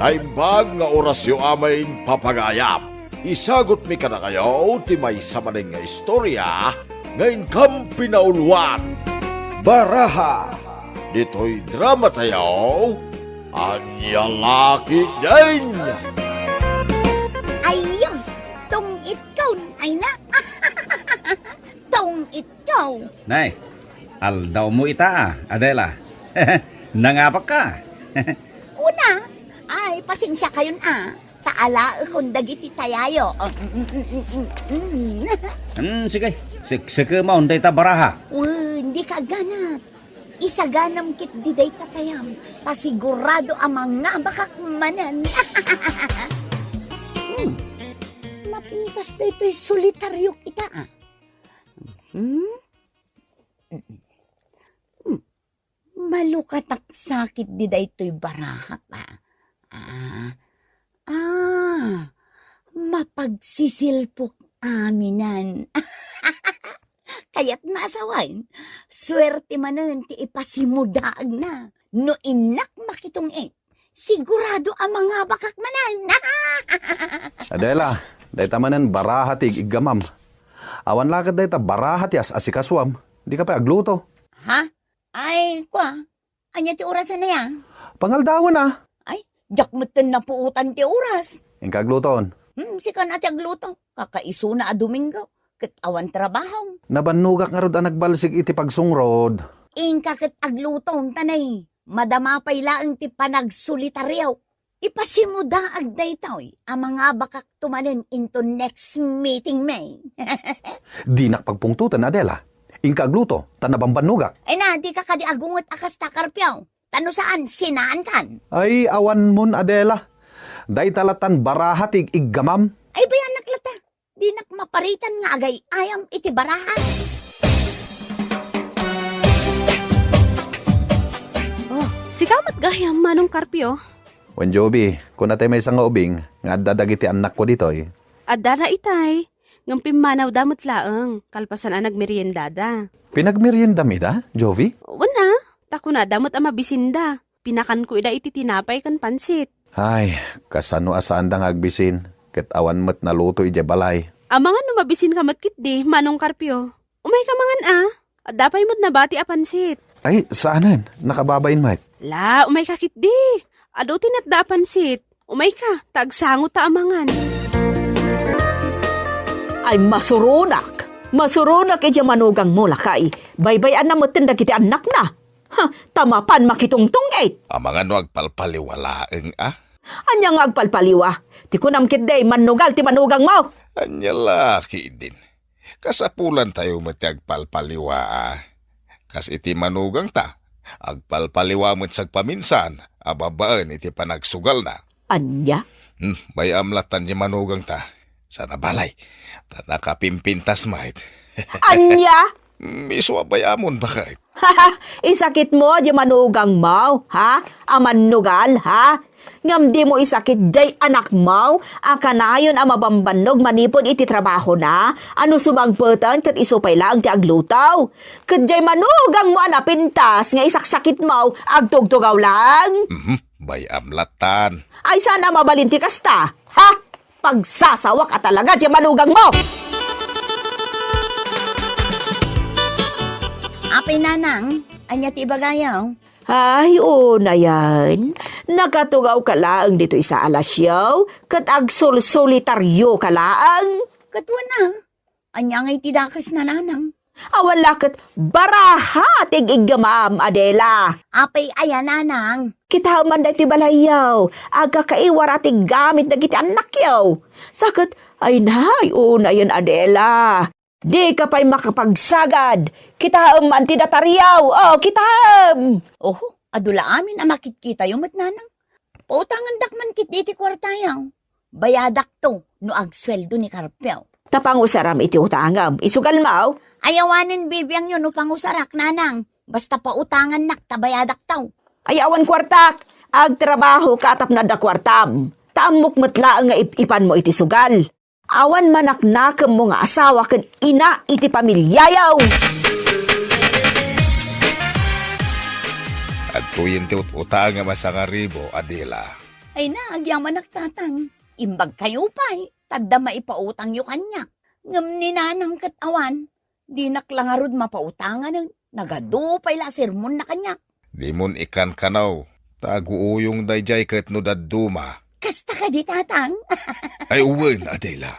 Naimbag nga orasyo aming papagayam. Isagot mi ka na kayo, ti may samaning nga istorya, ngayon kam pinauluan. Baraha, dito'y drama tayo, Anya Laki din. Ayos, tong ikaw ay na. Tong ikaw. Nay, aldaw mo ita Adela. Nangapak ka. Una, ay pasensya kayon Taala kung dagiti tayayo. Sige, siksike mo, hindi ta baraha. Hindi ka ganat. Isaganam kit diday tatayam. Pasigurado ang mga bakakmanan. Mapintas na ito'y solitaryo kita Malukatak sakit diday ito'y baraha pa. Mapagsisilpok aminan. Kaya't nasawain, swerte manan ti ipasimudaag na. No inak makitong sigurado ang mga bakak manan. Adela, dayta manan barahatig iggamam. Awan lakad dayta barahatyas asikaswam. Di ka pa agluto. Ha? Ay, anya ti orasan na yan? Pangaldawan na. Ay, jakmatan na puutan ti oras. Ingkagluton. Sikan ati agluto. Kakaiso na Domingo. Kat awan trabaho. Nabanugak nga rod ang nagbalsig iti pagsungrod. Kat aglutong tanay. Madama pa'y laang ti panagsulitaryaw. Ipasimuda agday taoy. Ang mga bakak tumanin into next meeting may. Di nakpagpungtutan, Adela. Ingkagluto, tanabambanugak. Ay na, di ka kadi agungot akas takarpyaw. Tano saan, sinaan kan? Ay, awan mon, Adela. Daytalatan barahatig iggamam. Ay bayan naklata. Di nakmaparitan nga agay ayam iti barahan. Oh, sikamat gayam manong karpyo. Wen Joby, kung natay may isang ubing, nga dadagiti anak ko ditoy. Adala itay. Ngam pimanaw damot laeng. Kalpasan ang nagmeriendada. Pinagmerienda mi da, Joby? Wana, tako na damot ang mabisinda. Pinakan ko ida iti tinapay kan pansit. Ay, kasano asaan da nga agbisin. Ket awan met naluto ije balay. Amangan no mabisin ka matkit di, manong karpyo. Umay ka mangan Dapay mo't nabati a pansit. Ay, saanan? Nakababain, Mike. La, umay ka kit di. Ado tinatda a pansit. Umay ka, tagsangot ta amangan. Ay masurunak. Masurunak iti manugang mo lakay. Baybayan na mo tinda kiti anak na. Tamapan makitungtong Amangan no agpalpaliwalaeng Anya nga agpalpaliwa. Ti kunam kit day manugal ti manugang mo. Anya Laki din. Kasapulan tayo mati agpalpaliwa Kas iti manugang ta. Agpalpaliwa mo't sagpaminsan. Ababaan iti panagsugal na. Anya? May amlatan di manugang ta. Sana balay. Nakapimpintas mahit. Anya? Miswa bayamon bakit? Isakit mo di manugang mo, ha? Amanugal, ha? Ngam di mo isakit jay anak mo, akanayon ang mabambanog manipod iti trabaho na, ano sumagputan kat isupay lang ti aglutaw. Kat jay manugang mo anapintas, nga isaksakit mo, agtugtugaw lang. Bayamlatan. Ay sana mabalinti kasta, ha? Pagsasawak at talaga jay manugang mo. Apay nanang, anya ti bagayaw. Ay, na yan. Nakatugaw ka laang dito sa alasyaw, kat agsul-solitaryo ka laang. Katwa na, anya ngay tidakas na nanang. Awala kat baraha tig iggamam, Adela. Apay aya nanang. Kita man na ti balayaw, aga kaiwara ti gamit na kiti anak yaw. Sakit, ay nay, na yan, Adela. Di ka pa'y makapagsagad. Kita man ti dataryaw. Kita. Adula amin ang makitkita yung matnanang. Pautangan dakman kit iti kwartayaw. Bayadak to, no agsweldo ni Karpyaw. Tapang usaram iti utangam. Isugal maw. Ayawanin bibiyang yun upang usarak, nanang. Basta pautangan nak, tabayadak taw. Ayawan kwartak. Agtrabaho katap na da kwartam. Tamok matla nga ipan mo iti sugal. Awan manaknakam mo nga asawa kan ina iti pamilyayaw. At tuyin ti utang nga masangaribo, Adela. Ay na, agyaman nagtatang. Imbag kayo pa'y, tadda maipautang yu kanyak. Ngam ni nanang katawan, di naklangarod mapautangan ng nagadupay la sermon na kanyak. Di mon ikan kanaw. Taguuyong dayjay ket no dadduma. Kasta ka di tatang. Ay uwen, Adela.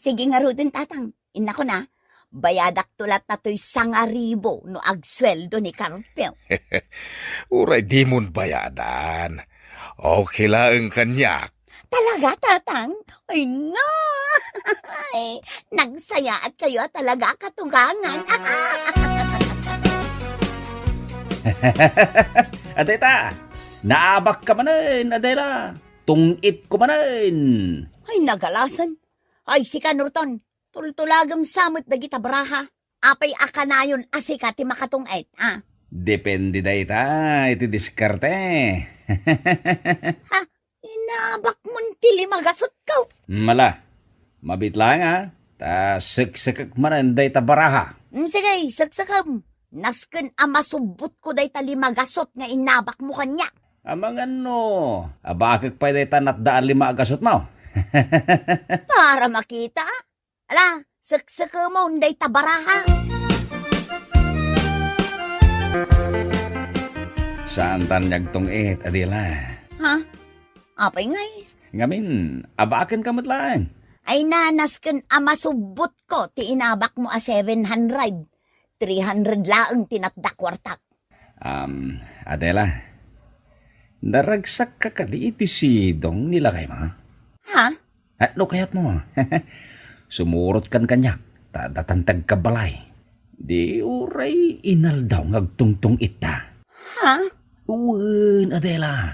Sige nga rodin tatang. Ina ko na, bayadak tulat na to'y 1,000 no agsweldo ni Carpio. Uray di mon bayadan. Okay laeng kanyak. Talaga, tatang? Ay, no! Ay, nagsaya at kayo talaga katugangan. Adeta, naabak ka manin, Adela. Tungit ko manin. Ay, nagalasan. Ay, si Kanurton, tultulagam samot na kita braha. Apay akanayon asika ti makatungit, ah. Depende da ita, iti diskarte. Ha? Inabak mon tili magasot ka. Mala, mabit lang ha. Ta siksakak manin da ita baraha. Sige, saksakam. Nasken amasubot ko day tali magasot nga inabak mo kanya. Amang ano, abakak pa da ita natdaan 5 agasot mo. Para makita. Ala, saksakam mo day tabaraha. Saan tanyag tong Adela? Ha? Apay ngay. Ngamin, abakan ka matlaan. Ay nanasken amasubot ko ti inabak mo a 700. 300 laang tinatda kwartak. Adela, naragsak ka di iti si Dong nilakay mo. Ha? Ano kayat mo? Sumurot kan kanyak, tatantag ka balay. Di uray inal daw ngagtungtong ita. Ha? Uwan, Adela.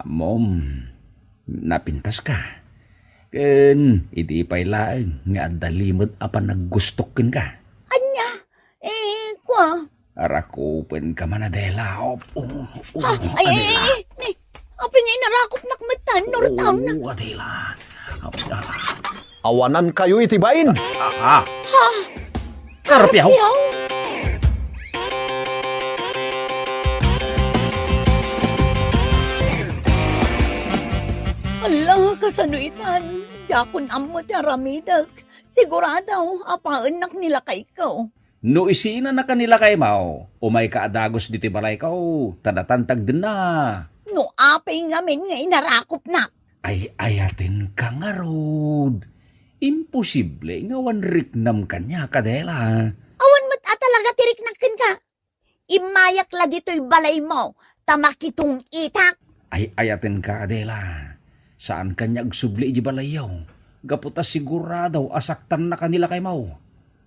Mom, napintas ka. Ken, iti pay laeng nga dalimod apa naggustokin ka. Anya? Kwa? Arakupen ka man, Adela. Ha? Ay, apay nga inarakop nakmatan, nortaw na. Adela. Awanan kayo itibain. Ha? Karpiyaw. Yaw. Ala, kasanuitan. Jakon amot ya ramidag. Sigurado, apaanak nila kay ko. No isina na kanila kay Mao, umay ka adagos diti balay ka, tadatantag din na. No apay ngamin nga inarakop na. Ay ayatin ka nga, Rod. Imposible nga wanriknam kanya, Kadela. Awan mo't talaga tiriknakin ka. Imayak la dito'y balay mo, tamakitong itak. Ay ayatin ka, Adela. Saan kanya agsubli di balayaw? Gaputa sigurado asaktan na kanila kay Mao.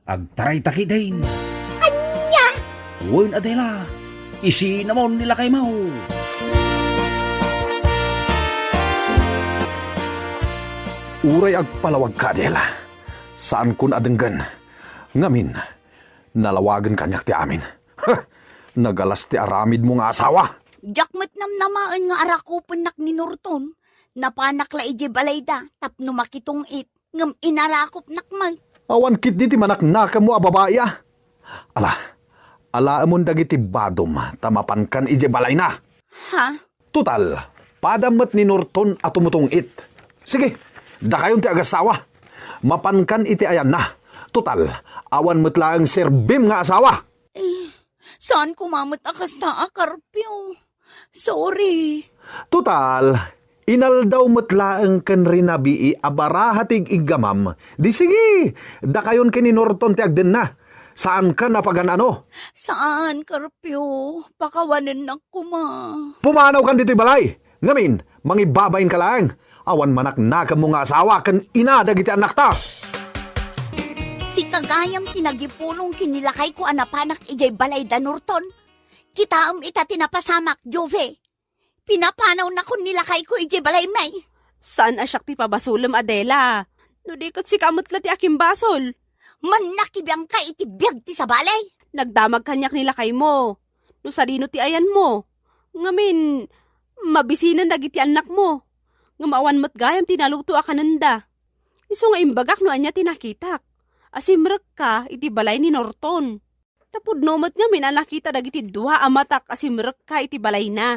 Agtaray takidain. Anya? Uwan, Adela. Isinamon nila kay Mao. Uray agpalawag ka, Adela. Saan kun adenggan? Ngamin, nalawagan kanyak ti amin. Nagalas ti aramid mo nga asawa. Jakmet namnamaan nga arakupan nak ni Norton. Napanak la iji balayda, tapno makitong it. Ngam inarakop nakmay. Awan kit di ti manaknaka mo a babaya. Ala amon dagiti badom, tamapan kan ije balay na. Ha? Total, padamat ni Norton at tumutong it. Sige, da kayon ti agasawa. Mapankan iti ayan na. Total, awan mo't lang serbim nga asawa. Saan kumamot akas ta, Carpio? Sorry. Total, inal daw matlaang kan rinabii abarahatig igamam. Di sige, da kayon kini Norton ti agden na. Saan ka napaganano? Saan, Carpio? Pakawanan na kuma. Pumanaw kan dito'y balay. Ngamin, mangibabayin ka lang. Awan manak na ka mo nga asawa kan inadag iti anak ta. Si kagayam tinagipulong kinilakay ko anapanak ijay balay da Norton. Kitaam ita tinapasamak, Jove. Pinapanaw na ko nilakay ko ijay balay may. Saan asyak ti pabasulam, Adela? No di kat si kamot la ti aking basol. Manakibiyang ka iti biyag ti sa balay. Nagdamag kanyak nilakay mo. No sarino ti ayan mo. Ngamin, mabisinan dagiti anak mo. Ngamawan mo't gayam tinaluto akananda. Iso nga imbagak no anya tinakitak. Asimrek ka iti balay ni Norton. Tapod nomot nga minanakita dagiti 2 amatak asimrek ka iti balay na.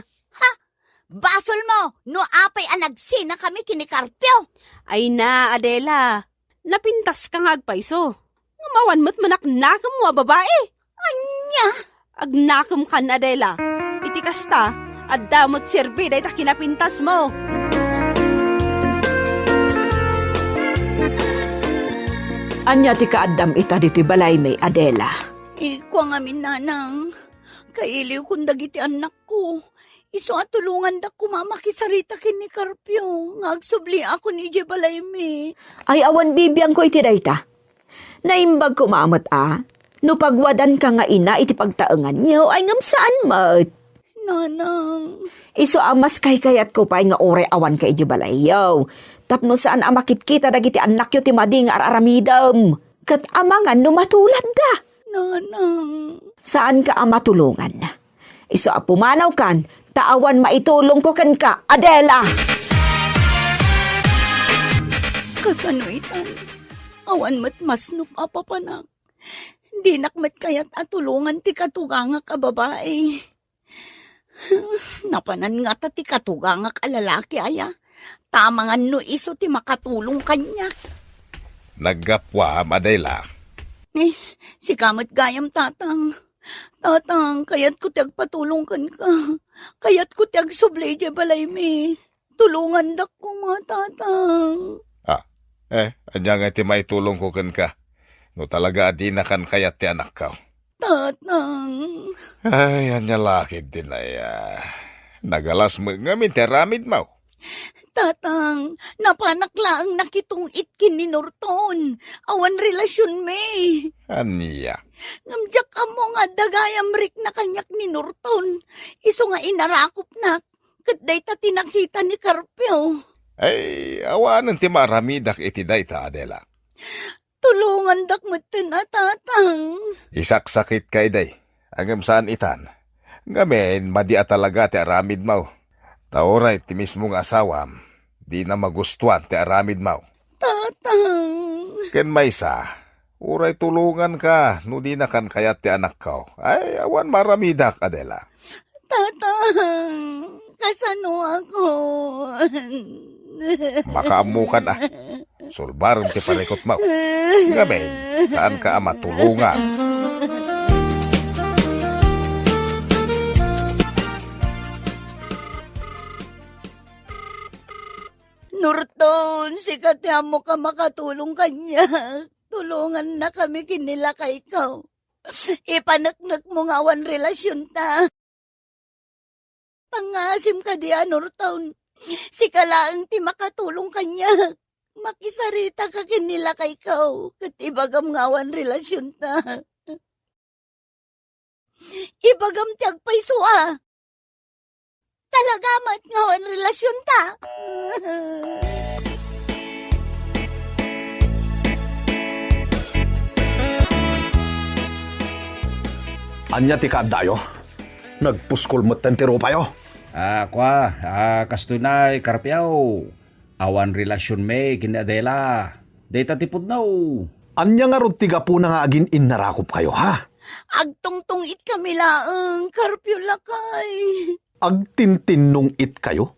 Basol mo, no apay anagsina kami kinikarpyo. Ay na, Adela. Napintas ka nga agpaiso. Ngamawan mo't manaknakam mo, babae. Anya? Agnakam ka na, Adela. Iti kasta, at damot serbi dahi ta kinapintas mo. Anya ti kaadam ita dito'y balay may Adela. Iko nga nanang. Kailiw kung dagiti anak ko. Iso at tulungan da kumamakisarita kinikarpyo. Ngagsubli ako ni Jebalayme. Ay awan bibiyang ko iti dayta. Naimbag ko maamot no pagwadan ka nga ina iti pagtaengan niyo ay ngam saan mat. Nanang. Iso ang mas kayat ko pa nga ore awan ka iti balayaw. Tapno saan ang makitkita dagiti anak yo ti mading araramidam. Kat amangan no matulad da. Nanang. Saan ka ang matulungan? Iso ang pumanaw kan, taawan maitulong ko kan ka, Adela! Kasanuitan. Awan mat masnup apapanak. Di nakmat kayat atulungan ti katugangak a babae. Napanan nga ta ti katugangak a lalaki aya. Tamangan no iso ti makatulong kanya. Naggapwa, Adela. Si kamot gayam tatang. Tatang, kayat ko ti agpatulong kan ka. Kayat ko ti agsublay di balay mi. Tulungan dak ko mga tatang. Anya nga ti maitulong ko kan ka. No talaga adi na kan kayat ti anak ka. Tatang. Ay, anya lakid din ay nagalas mo ngamin ti aramid mo. Tatang, napanakla ang nakitong itkin ni Norton. Awan relasyon me. Anya? Ngamjak mo nga dagayam rik na kanyak ni Norton. Iso nga inarakop na. Kaday ta tinakita ni Carpio. Ay, awanan ti maramidak iti dayta, Adela. Tulungan dak matin na tatang. Isaksakit kay day. Agam saan itan. Ngamin, madia talaga ti aramid mo. Tauray ti mismong asawam. Di na magustuhan ti aramid mo. Tatang. Ken maysa, uray tulungan ka, no di na kan kayat ti anak ka. Ay, awan maramidak, Adela. Tatang. Kasano ako? Makaamukan Sulbaron ti palikot mo. Ngamin, saan ka ama tulungan? Norton, sikat mo ka makatulong kanya. Tulungan na kami kinila ka ikaw. Ipanaknak mo nga awan relasyon ta. Pangasim ka diya, Norton. Si kalaang ti makatulong kanya. Makisarita ka kinila ka ikaw. Katibagam nga awan relasyon ta. Ibagam ti agpaysua. Talaga mat nga awan relasyon ta. Anya ti kaadayo? Nagpuskol mo't tentiro payo. Kastunay, Karpiaw. Awan relasyon may kini Adela. Data tipod na Anya nga rod tiga po na nga agin inarakop kayo, ha? Agtungtung it kami laang, Carpio lakay. Agtintinong it kayo?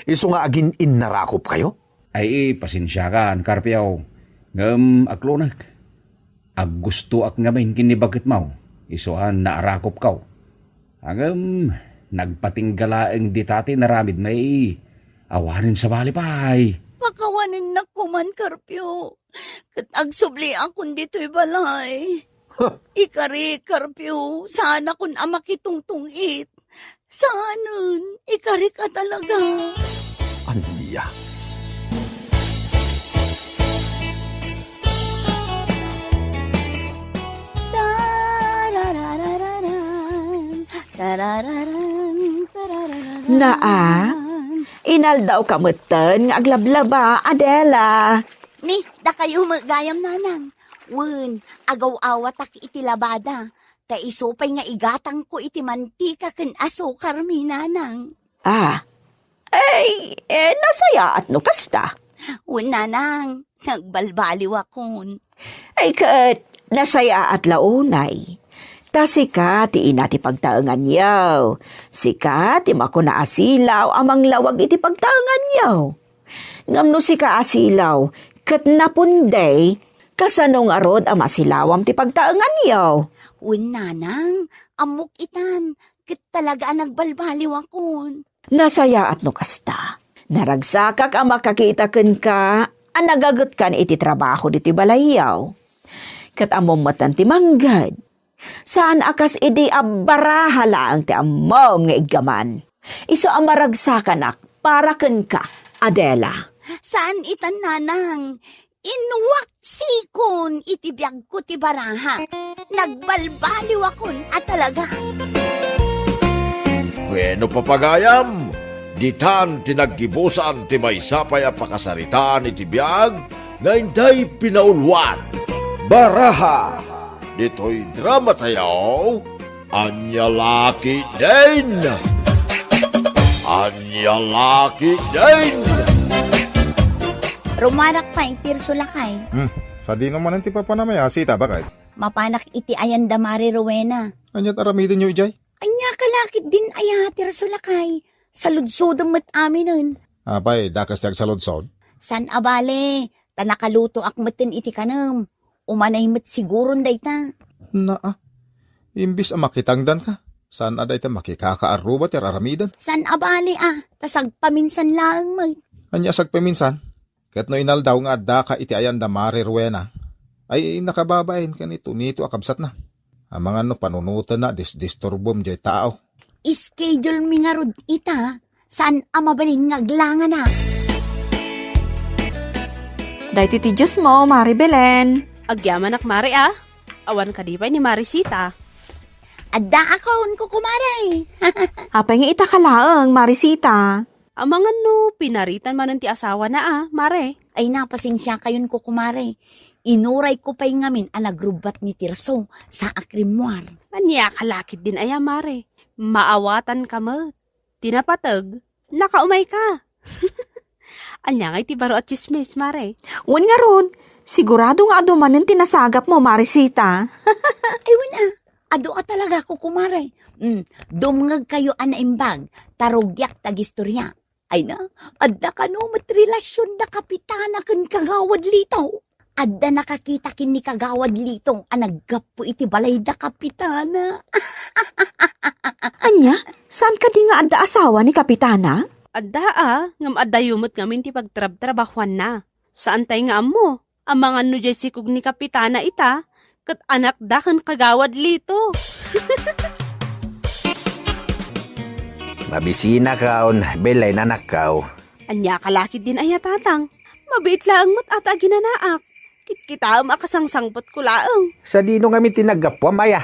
Iso nga agin inarakop kayo? Ay, pasensya ka, Karpiaw. Aklonak. Gusto ak ngamin kinibagit mo. Isuan naarakop kaw. Nagpatinggalaeng ditati naramid may awanin sa balipay. Pakawanin na kuman, Carpio. Kat agsubli akong dito'y balay. Ikari, Carpio, sana kun amakitungtungit. Saanan, ikari ka talaga. Anya? Inaldaw ka meten nga aglablaba, Adela. Ni, da kayo magayam nanang. Wen, agaw awat ak iti labada. Ta isupay nga igatang ko iti mantika ken asukar mi nanang. Nasaya at no kasta. Wen nanang, nagbalbaliw akon. Ay kat, nasaya at launay. Ta sika ti ina ti pagtaengan yaw. Sika ti makuna asilaw amang lawag iti pagtaengan yaw. Ngam no sika asilaw, ket napunday, kasanong arod ang masilawam ti pagtaengan yaw. Wen nanang, amok itan, kit talaga ang nagbalbaliw akon. Nasaya at no kasta. Naragsakak ang makakita ken ka, ang nagagot kan iti trabaho diti balayaw. Kat amom matan ti manggad. Saan akas idi abaraha lang ti amom nga igaman. Iso ang maragsakan para ken ka, Adela. Saan itan nanang? Inwaksikon iti biyag ko ti baraha. Nagbalbaliw akon at talaga. Bueno papagayam, ditan tinaggibusan ti maysapay a pakasaritaan iti biyag, nga inday pinaulwan. Baraha! Dito'y drama tayo, Anyalaki din! Anyalaki din! Rumanak pa itir sulakay. Sa di naman ang tipa pa na may asita, bakit? Mapanak iti ayan damari Rowena. Anyat aramidin nyo, Ijay? Anya kalakit din ayatir sulakay. Saludsodong mat aminon. Apay, dakas tiyag sa lodsod. San abale, tanakaluto akmatin iti kanam. Umanay mat siguron dayta. Imbis ang makitangdan ka. Saan aday ta makikakaaruba ti aramidan? San abale tasag paminsan lang mag. Anya sag paminsan. Kat no inal daw nga adda ka iti ayan da Mari Rowena. Ay nakababain ka nito akabsat na. Ang mga no panunutan na disturbom jay tao. Ischedule mi nga rod ita. San amabalin ngaglangan na. Dahito ti Diyos mo, Mari Belen. Agyaman ak Mari Awan ka di pa ni Marisita. Adda akon ko kumaray. Apay nga ita kalaang, Marisita. Ang mga no, pinaritan man ti asawa na Mare. Ay napasensya kayon ko kumaray. Inuray ko pa'y ngamin ang nagrubat ni Tirso sa akrimwar. Anya kalakit din Mare. Maawatan ka mo. Tinapatag, nakaumay ka. Anya nga iti baro at chismis, Mare. Wan nga ron, sigurado nga aduman ang tinasagap mo, Marisita. Ayun ado talaga ko kumaray. Dumngag kayo anaimbag, tarugyak tagistorya. Ay na, adda ka no matrelasyon na kapitana kan kagawad lito. Adda nakakita kin ni kagawad lito ang naggapo iti balay da kapitana. Anya, saan ka di nga adda asawa ni Kapitana? Adda ngam adda yumot ngamin ti pagtrab-trabahuan na. Saan tay nga amo? Ang mga no sikog ni Kapitana ita, kat anak da kan kagawad lito. Mabisina kaon, belay na nakaw. Anya kalakit din tatang. Mabait lang mo't ata ginanaak. Kita makasangsangpot ko laang. Sa dino nga mi tinagapwa maya.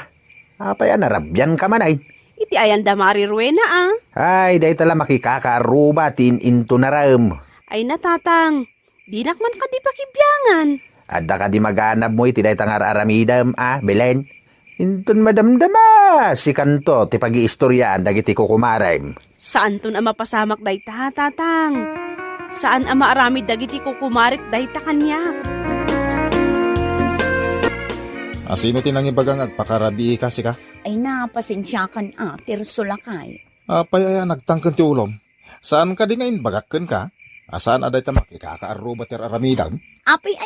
Apay anarabyan ka man ay. Iti ayan da Mari Rowena Ay, dahi tala makikakaruba tin into na ram. Ay natatang, dinak man ka di pakibyangan. Adda ka di maganap mo iti dahi tangar aramidam, Belen. Inton madamdama, si kanto ti pag-iistoryaan dagiti kukumaray. Saan ton ama pasamak day tatang? Saan ama aramid dagiti kukumarik day ta kanya? Asino tinangibagang agpakarabi ka si ka? Ay napasensya kan Tirso lakay. Apay ay nagtangkan ti ulom. Saan ka di ngayon bagakkan ka? Saan aday ta makikakaaruba ti aramidan? Apay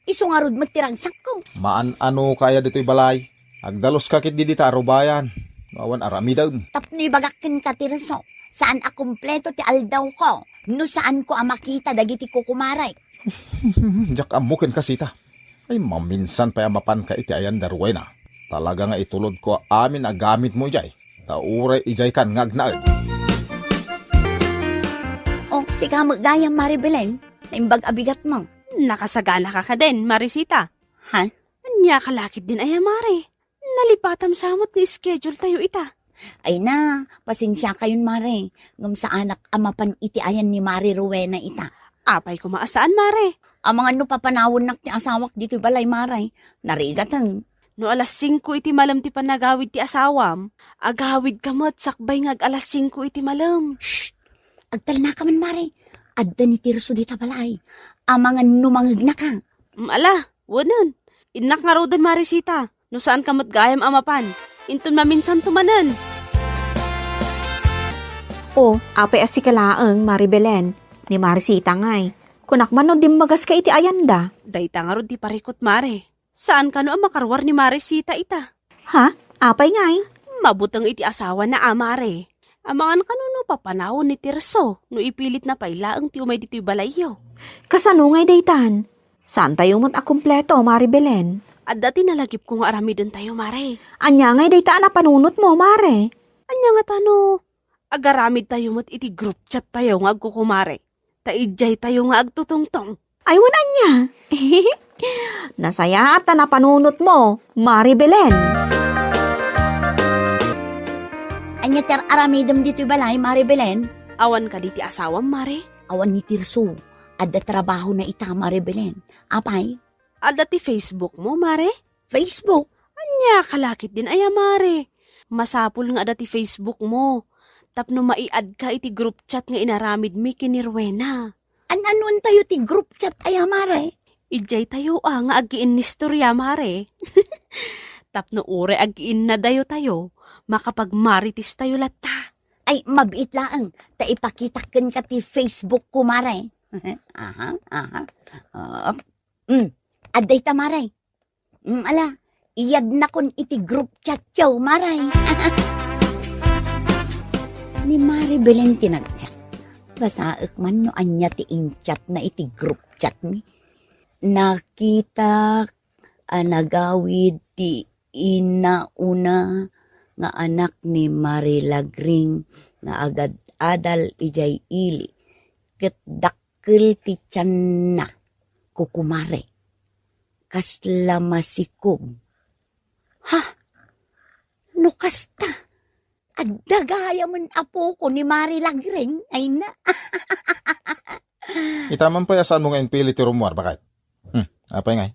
iso nga rod magtiragsak ko. Maan ano kaya dito'y balay? Agdalos kakit di ta arubayan. Mawan aramidan. Tapnoy bagakin ka Tirso. Saan akumpleto ti aldaw ko? No saan ko makita dagiti kukumaray? Jak amukin ka sita. Ay maminsan pa mapan ka iti ayan darway na. Talaga nga itulod ko amin gamit mo jay. Tauray ijay kan ngagnaag. Oh, si kamagayang Mari Belen, naimbag abigat mo. Nakasagana ka din, Marisita. Ha? Anya kalakit din Mare. Nalipatam samot nga schedule tayo ita. Ay na, pasensya kayon Mare. Ngam sa anak amapan iti ayan ni Mari Rowena ita. Apay ko maasaan, Mare. Ang mga papanawon nak ti asawak dito balay Maray. Narigatang. No alas 5 iti malam ti panagawid ti asawam, agawid ka mo't sakbay ngag alas 5 iti malam. Shh! Agtal na ka man Maray. Adda ni Tirso dita balay. Ang mga numangag na ka. Ala, wanan. Inak nga rodan Marisita. No saan ka mo't gayam amapan. Intun maminsan tumanan. O, apay asikalaang Maribelen, ni Marisita ngay. Kunak man no dimmagas ka iti ayanda. Dayta nga ron di parikot mare. Saan ka no ang makarwar ni Marisita ita? Ha? Apay ngay? Mabutang iti asawa na amare. Amangan ka no papanahon ni Tirso no ipilit na pailaang ti umay dito'y balayaw. Kasano ngay daytan? Saan tayo mo't akumpleto, Maribelen? At dati nalagip ko nga aramidon tayo mare. Anya ngay daytaan na panunot mo, Mare. Anya nga tano, agaramid tayo mo't iti group chat tayo nga agkukumare. Taidjay tayo nga agtutungtong. Ay, wanan niya. Nasaya at na panunot mo, Maribelen. Anya ter aramidam dito'y balay, Maribelen. Awan ka diti asawam mare. Awan ni Tirso. Adda trabaho na ita, Maribelen. Apay? At dati Facebook mo mare. Facebook. Anya kalakit din aya mare. Masapul nga dati Facebook mo. Tapno maiad ka iti group chat nga inaramid mi kini Rowena. An-anuan tayo ti group chat ay mare. Ijay tayo nga agiin ni storya mare. Tapno ure agiin na dayo tayo. Makapagmaritis tayo lata. Ay, mabit laang. Ta ipakitakan ka ti Facebook ko, mare. Aha. Aday ta, mare. Ala, iyad na kon iti group chat yaw, mare. Ni Maribelen tinagchat. Basaak man no anya ti in-chat na iti group chat mi. Nakita anagawid ti inauna nga anak ni Marilagring nga agad adal ijay ili. Ket dakkel ti tiyan na kukumare. Kasla masikog. Ha? No kasta? Agdagaya man apo ko ni Marilagring ay na. Itaman pa saan mo nga inpili ti rumwar, bakit? Apay ngay.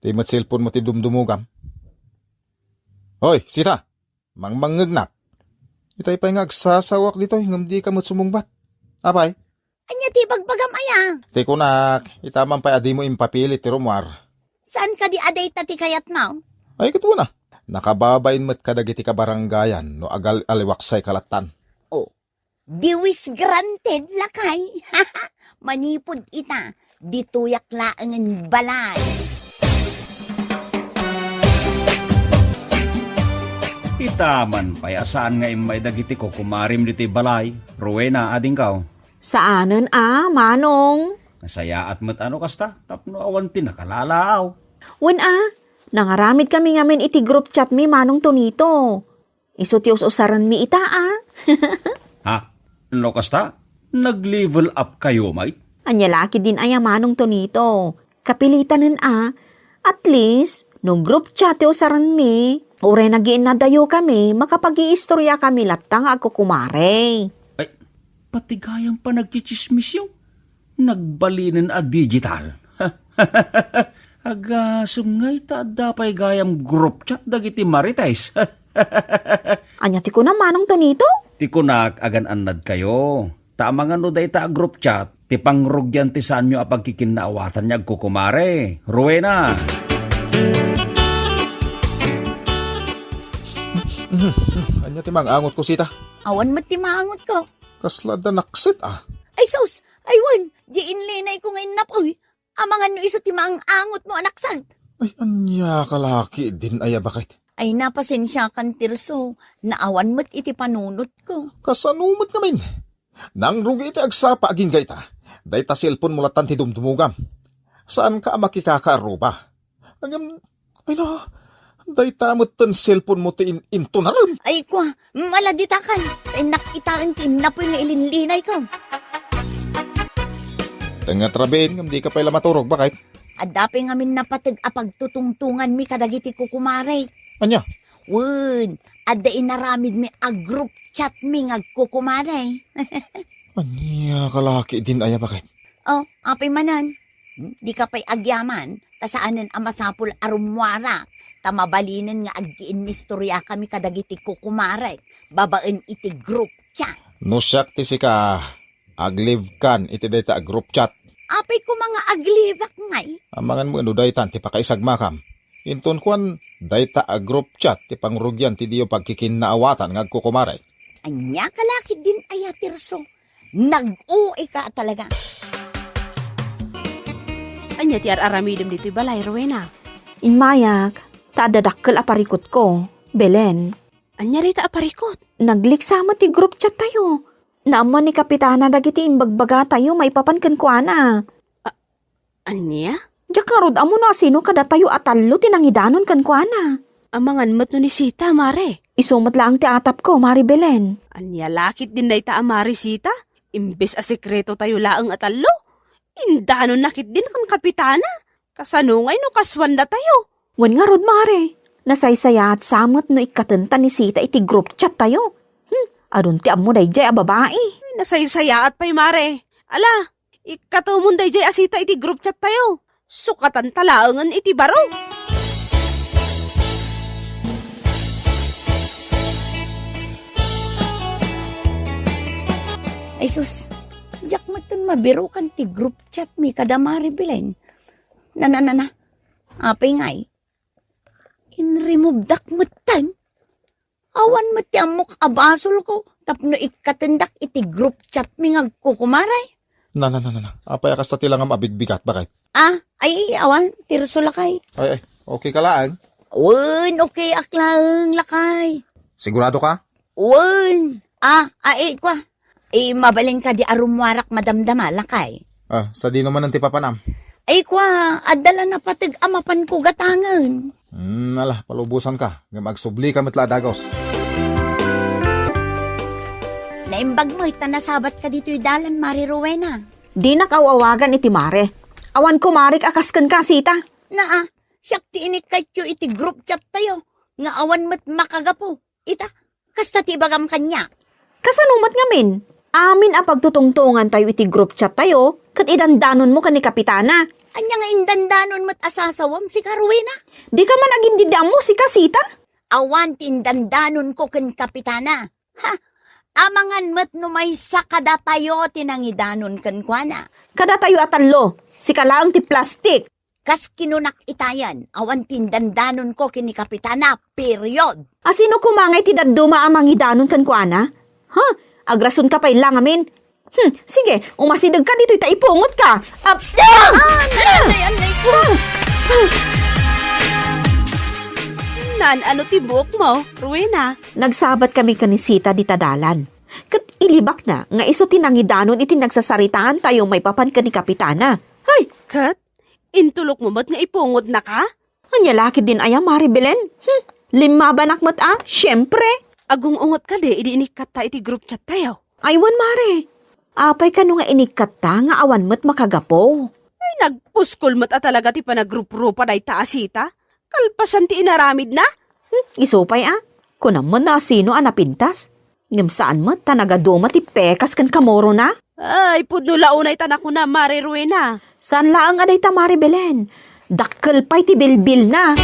Di mo't cellphone mo ti dumdumugam. Hoy, sita! Mangmangagnak. Itay pa nga agsasawak dito, hingam di ka mo't sumungbat. Apay? Anya ti bagbagam aya. Ti kunak, itaman pa di mo impapili ti rumwar. Saan ka di aday tati kayat mo? Ay, katuwa na. Nakababain mo't kadagiti ka barangayan no agal aliwaksay kalatan. Oh, diwis granted lakay. Manipod ita, dituyak laangan balay. Itaman payasaan nga imay dagiti ko kumarim diti balay. Rowena, ading kaw. Saanan Manong? Nasaya at matano kasta, tapno awan tinakalalaw. Wen nangaramid kami ngamin iti group chat mi Manong Tonito. Isutios usaran mi ita Ha? No kasta? Nag-level up kayo, mate? Anyalaki din aya Manong Tonito. Kapilitanan At least, no group chat usaran mi, ure nagiin na dayo kami, makapag-iistorya kami latang agkukumare. Ay, pati gayang pa nagchichismis yung nagbalinin a digital. Agasum ngay ta dapay gayam group chat dagiti maritais. Anya ti ko na Manong Tonito? Ti kunak agan annad kayo. Tama nga no day ta group chat. Ti pangrugyan ti saan nyo apagkikinaawatan niya agkukumare. Rowena! Anya ti mangangot ko sita. Awan mat ti maangot ko. Kasla da naksit Ay sus, aywan, di inlinay ko ngayon na po. Amangan no iso ti maangot mo anaksang. Ay, anya kalaki din aya bakit? Ay napasensya kan Tirso, naawan mo't iti panunot ko. Kasanumot namin. Nang rugi iti agsapa aging gayta. Dayta cellphone mulatan ti dumdumugam. Saan ka makikakaruba? Agam, ay na, dayta mo ten cellphone mo ti intunaram. Ay kwa, maladitakan. Ay nakitaan ti napoy nga ilinlinay ko. Tenga trabein, ngam di ka pala maturog, bakit? Adapi ngamin napatag apagtutungtungan mi kadagiti kukumare. Anya? Wun, adda inaramid mi a group chat mi ngagkukumare. Anya kalaki din aya bakit? Oh, apay manan. Di ka pa'y agyaman, tasaanan amasapul arumwara. Tamabalinin nga aggiin ni storya kami kadagiti kukumare. Babaen iti group chat. No siyak ti sika, aglive kan iti dayta group chat. Apay ko mga aglibak ngay. Amangan mo ano daytan ti pakaisagmakam. Inton kuan, dayta a group chat ti pangrugyan ti diyo pagkikinnaawatan ngagkukumaray. Anya kalakit din ay Tirso. Nag-uwi ka talaga. Anya ti aramidem dito'y balay, Rowena. Inmayag, taadadakkel aparikot ko. Belen, Anya rita aparikot. nagliksama ti group chat tayo. Naaman ni Kapitana dagiti imbagbaga tayo may papankan ko ana. Anya? Diyak nga rod amo na sino kada tayo atallo tinangidanon kan ko ana. Amangan mat no ni Sita, mare. Isumat lang ti atap ko, Mari Belen. Anya lakit din na ita amari Sita. Imbes a sekreto tayo laang atallo. Indanon nakit din kan Kapitana. Kasanungay no kaswanda tayo. Wan nga rod, Mari. Nasaysaya at samot no ikatenta ni Sita iti group chat tayo. Adun ti amo dayjay a babae. Nasaysaya at pa'y mare. Ala, ikatumon dayjay asita iti group chat tayo. Sukatan talaangan iti baro. Ay sus, jak matan mabiro kan ti group chat mi kada Mari Belen. Na. Apay ngay. In-remove dak matan. Awan mati amok abasol ko. Tapno ikatendak iti group chat mi ngagkukumaray. Na. Apay akas ta tilang mabigbigat, bakit? Ay, awan, Tirso lakay. Ay, okay ka lang. Wen, okay aklang lakay. Sigurado ka? Wen. Kwa. Mabaling ka di arumwarak madamdama lakay. Sa di naman ang tipapanam. Ay kwa, adala na patig amapan ko gatangan. Ala, palubusan ka. Magsubli ka matla dagos. Naimbag mo, itanasabat ka dito'y dalan, Mari Rowena. Di na kawawagan iti Mare. Awan ko Marik akaskan ka, Sita. Siyak ti inikatyo iti group chat tayo. Nga awan mo't makagapo. Ita, kasta ti bagam kanya. Kasanumat ngamin. Amin ang pagtutungtungan tayo iti group chat tayo, kat idandanon mo ka ni Kapitana. Anya nga indandanon mo't asasawam si Rowena. Di ka man aging didam mo si Kasita. Awan tindandanon ko ken Kapitana. Amangan mo't numay sa kada tayo tinangidanon ken kuana. Kada tayo atallo, si kalaang ti plastik. Kas kinunak itayan, awan tindandanon ko ken ni Kapitana, period. Asino kumangay ti dadduma amang idanon kan kuana? Agrason ka pa ilang amin. Sige, umasidag ka dito, itaipungot ka. Anay ko. Ano ti buok mo, Rowena? Nagsabat kami kanisita di tadalan. Kat ilibak na, nga iso tinangidanon iti nagsasaritaan tayo may papan ka ni Kapitana. Hay, Kat, intulok mo mat nga ipungod na ka? anya laki din aya, Mari Belen. Lima banak mat Siyempre. Agong ungot ka di, inikat ta iti group chat tayo. Aywan, Mari. Apay ka nga inikat ta, nga awan mat makagapo. Ay, nagpuskol mat talaga ti panagrup-rupa day taasita. Kalpasan ti inaramid na. Isupay kunam mo na sino napintas. Ngam saan mo, tanagado ti pekas kan kamoro na? Ay, pudula unay tanak ko na, Mari Rowena. Saan laang aday ta, Mari Belen? Dakkel pa'y ti bilbil na.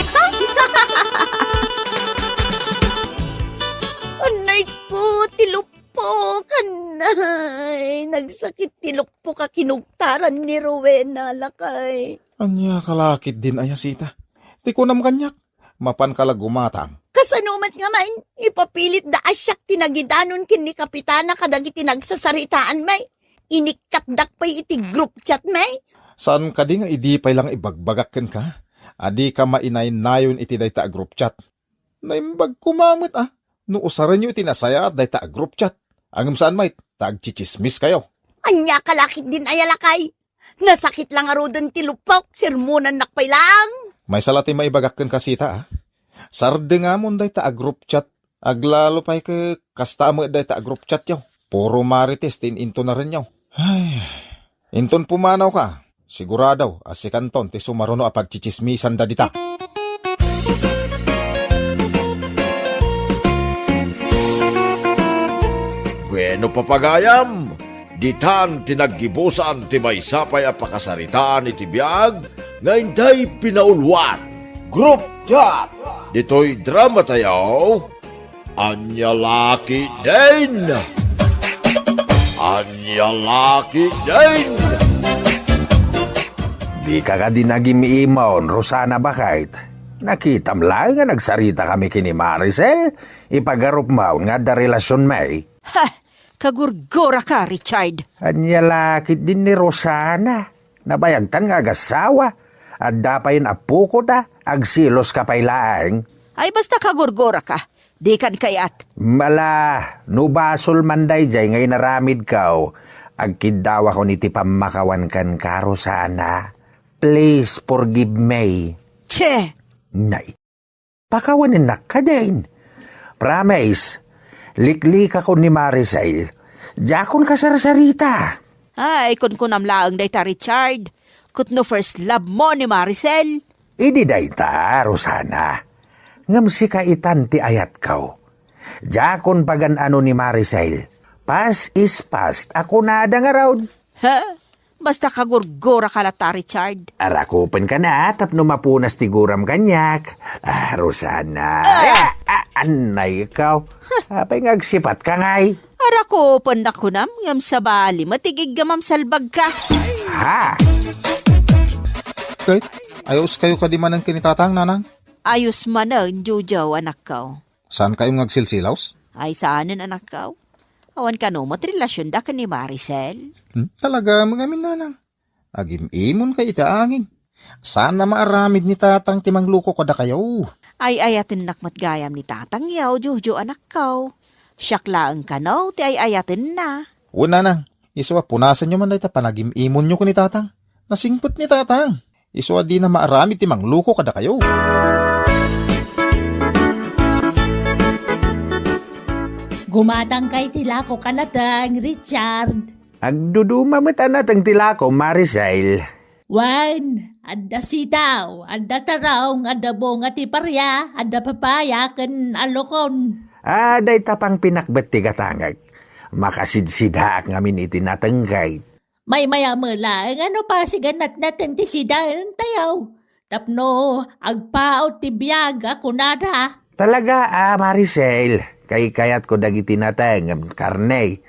Anay ko, tilukpo kanay. Nagsakit tilukpo ka kinugtaran ni Rowena lakay. Anya kalakit din ayasita. Di ko nam kanyak. Mapan kala gumatang. Kasanumat nga man, ipapilit da asyak tinagidanon kin ni Kapitana kadagiti nagsasaritaan may. Inikatdak pa'y iti group chat may. Saan ka di nga idipay lang ibagbagakken ka? Adi ka mainay-nayon iti dayta a group chat. Naimbag kumamit No usaran nyo iti nasaya at dayta a group chat. Angam saan may tagchichismis kayo. Anya kalakit din ayalakay. Nasakit lang arodan tilupok, sermonan nakpay lang. May salati maibagakken kasita Sarde nga mo dayta a group chat. Aglalo pa'y ka kasta mo dayta a group chat yaw. Puro marites into na rin yaw. Ay, inton pumanaw ka. Siguradaw, asikanton ti sumaruno a pagchichismisan da dita. Bueno papagayam, ditan tinaggibusan ti may sapay a pakasaritaan iti biyag, ngayon day pinaulwan. Group chat! Dito'y drama tayo, Anya Laki din! Anya Laki din! Di ka ka din naging miimaon, Rosana bakit? Nakitam lang nga nagsarita kami kini Maricel. Ipagarup maun nga da relasyon may. Ha! Kagurgora ka, Richard. Anya lakit din ni Rosana. Nabayagtan nga agasawa. At dapayin apo ko ta. Agsilos ka pa'y laang. Ay basta kagurgora ka. Di kan kayat. Mala, nubasol manday jay ngay naramid kao. Agkidaw ako niti pamakawan kan ka, Rosana. Please forgive me. Che! Nay, pakawanin na ka din. Promise, liklik ako ni Maricel. Jakon ka sarsarita. Ay, kun kunamlaang day ta, Richard. Kut no first love mo ni Maricel. Idi day ta, Rosana. Ngam si kaitan ti ayat kao. Jakon pagan ano ni Maricel. Past is past. Ako na nga raw. Ha? Basta kagurgora ka lata, Richard. Arakupan ka na, tapno mapunas tiguram kanyak. Rosana. Anay ikaw. Apay ngagsipat ka ngay. Arako na kunam, ngam sa bali, matigig gamam salbag ka. Ha? Kay, ayos kayo kadiman ng kinitatang, nanang? Ayos man ang Jojo, anak ko. Saan kayo ngagsilsilaws? Ay saanin, anak ko. Awan ka no, matrelasyon da ka ni Maricel. Talaga, mga minanang. Agim-imon kay itaangin. Sana maaramid ni tatang timang luko ko da kayo. Ay ayatin nakmat gayam ni tatang yaw, Jojo, anak ko. Siyaklaan ka no, ti ay ayatin na. Una nang, iswa punasan nyo man dahil panagim-imon nyo ko ni tatang. Nasingpot ni tatang. Iswa di na maaramid timang luko ka da kayo. Gumatang kay tila ko kanatang, Richard. Agduduma mata natang tila ko, Maricel. Wan, adda sitaw, adda taraw, adda bunga ti parya, adda papaya, ken alokon. Day tapang pinakbat ti katangag. Makasidsidhaak ngamin itinatanggay. May maya mula, ano pa siganat natin ti sidan tayaw. Tapno, agpaot ti biyag ako nada. Talaga, Maricel. Kay kayat ko dagiti natangam karne.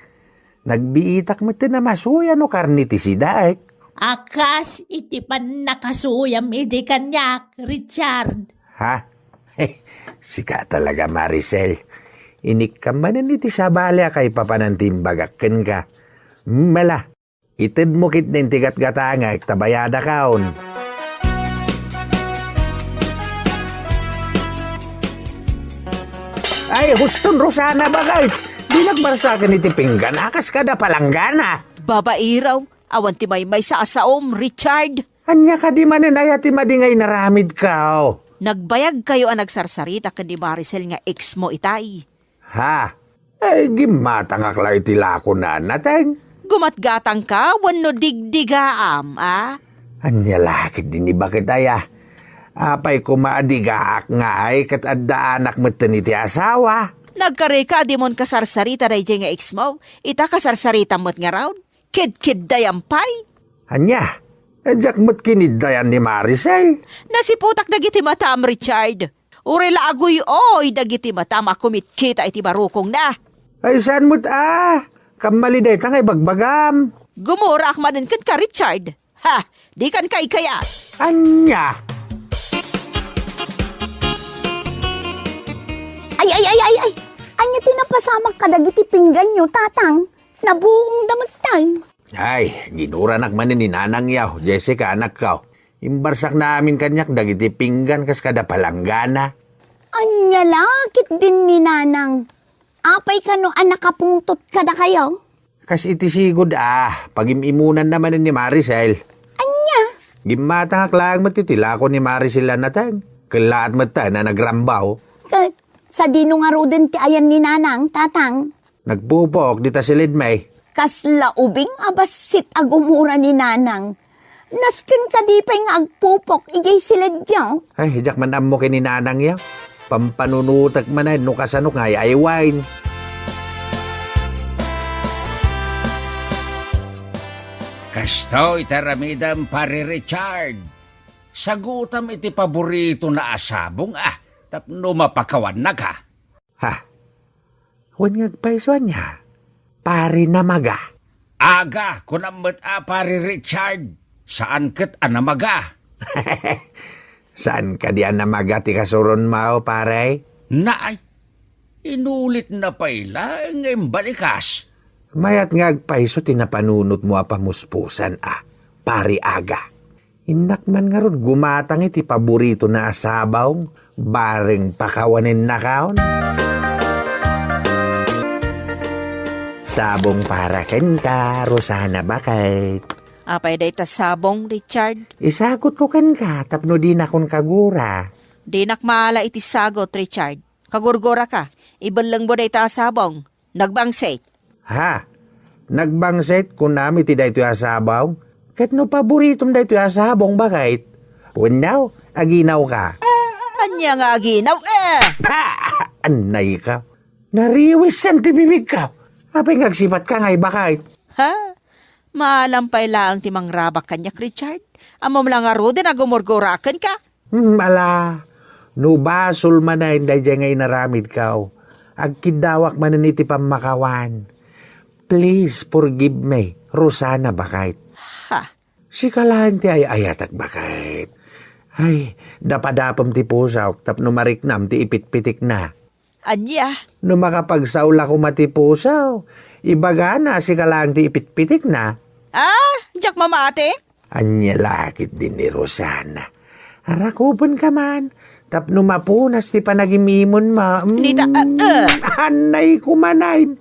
Nagbiitak mo na masuya no karne ti sidaek. Akas iti pan nakasuyam iti kanyak, Richard. Ha? Sika talaga, Maricel. Inik ka manan iti sabala kay papanantimbagakken ka. Mala, itid mo kit na tigat-gatanga tabayada kaon. Ay, huston Rosana bagay. Di nagbarsakan iti pinggan, akas kada palanggana. Babairaw, awan ti may sa asaom, Richard. Anya ka di mananaya ti madingay naramid ka. Nagbayag kayo ang nagsarsarita ka ni Maricel nga ex mo itay. Ha? Ay, gimatang akla iti lako na nateng. Gumatgatang ka, wano digdigaam, Anya lakit din ni bakit aya. Apay kumaadigaak nga ay kat adda anak mo iti asawa. Nagkareka di mon kasarsarita day nga ex mo, ita kasarsarita mo't nga raw. Kid-kid dayampay. Anya, adyak mo't kiniddayan ni Maricel. Nasiputak dagiti matam, Richard. Urela agoy oy dagiti matam akumit kita iti barukong na. Ay saan mo't kamali day tangay bagbagam. Gumura akmanan kan ka, Richard. Ha, di kan kay kaya. Anya. Ay. Anya tinapasamak ka dagiti pinggan nyo, tatang. Nabuong damatang. Ay, ginuranak man ni nanang yaw, Jessica anak ka. Imbarsak namin kanyak dagiti pinggan kas kada palanggana. Anya lakit din ni nanang. Apay ka no anak kapungtot kada kayo. Kas iti sigod pagimimunan naman ni Maricel. Anya? Gimatang aklang matitila ko ni Maricel natang. Kalaat mata na nagrambaw. Sa dino nga rodin ti ayan ni nanang, tatang. Nagpupok dita silid may. Kasla ubing abasit agumura ni nanang. Nasken ka di pa nga agpupok, ijay sila dyan. Ay, hijak man mo kini nanang yaw. Pampanunutak man ay nukasanok nga ay wine. Kasto itaramidam pare Richard. Sagutam iti paborito na asabong tapno mapakawan na ka. Ha? Huwag ngagpaiswan niya. Pari na maga. Aga, kunamot pare Richard. Saan kat anamaga? Saan ka diyan na magati kasuron mao, pare? Naay, inulit na paila ngayon balikas. Mayat nga agpaiso tinapanunot mo pamuspusan pari aga. Inak man nga ron gumatang iti paborito na asabaw, baring pakawanin na kaon. Sabong para kenta, Rosana bakit? Apay day ta sabong, Richard. Isagot ko kan ka, tapno di na kon kagura. Di nakmaala iti sagot, Richard. Kagurgora ka. Iban lang mo day ta sabong. Nagbangset. Ha? Nagbangset kung nami ti dayto asabaw? Kat no paboritom dayto asabong bakit? Wanaw, aginaw ka. Anya nga aginaw, Ha! Anay ka. Nariwisan ti bibig ka. Apay ngagsipat ka ngay bakit? Ha? Maalampay lang timang rabak kanyak, Richard. Amom lang nga rodin na gumurgurakan ka. Ala, no basol man na hindi dyan ngay naramid ka. Agkidawak man na niti pamakawan. Please forgive me, Rosana bakit? Ha? Si kalahan ti ay ayatak bakit? Ay, dapadapam ti pusaw, tapno mariknam ti ipitpitik na. Anya? No makapagsaula ko matipusaw, ibaga na si kalahan ti ipitpitik na. Jack mamate? Anya lakit din ni Rosana. Arakupan ka man, tapno mapunas ti panagimimon ma. Nita, Anay kumanain.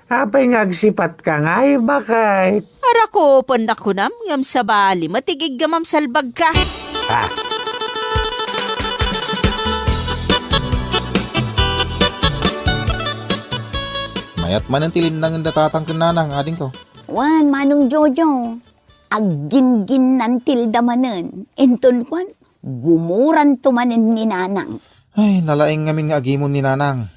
Apay ngagsipat ka ngay bakit? Arako pandak ko nam, ngam sa bali, matigig gamam salbag ka. Ha? Mayat man ang tilindang ang datatang kananang ading ko. Wan, Manong Jojo. Aggin-gin ng tildamanen. Enton kwan, gumuran tumanen ni Nanang. Ay, nalaing ngamin nga agimon ni Nanang.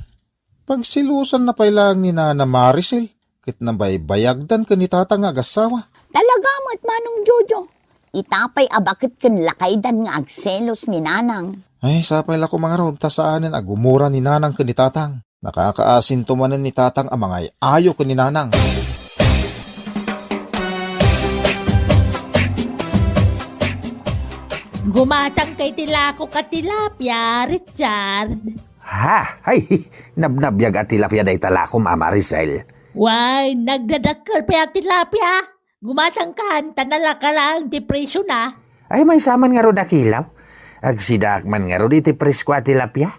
Pagsilusan na pailang ni Nana Maricel, kit na bayagdan ka ni tatang agasawa. Talaga mo't Manong Jojo. Itapay abakit kan lakaydan nga agselos ni Nanang. Ay, sapay la ko mga rod, tasaanin agumura ni Nanang ka ni tatang. Nakakaasin tumanan ni tatang ang mga ayo ka ni Nanang. Gumatang kay tilako ka tilapia, Richard. Ha? Ay, nabnabyag at tilapia day tala ko, Mama Maricel. Why, nagdadakkel pa tilapia. Gumatang kan, tanala ka lang, di presyo na. Ay, may saman nga ro dakilaw. Agsidak man nga ro di ti presko at tilapia.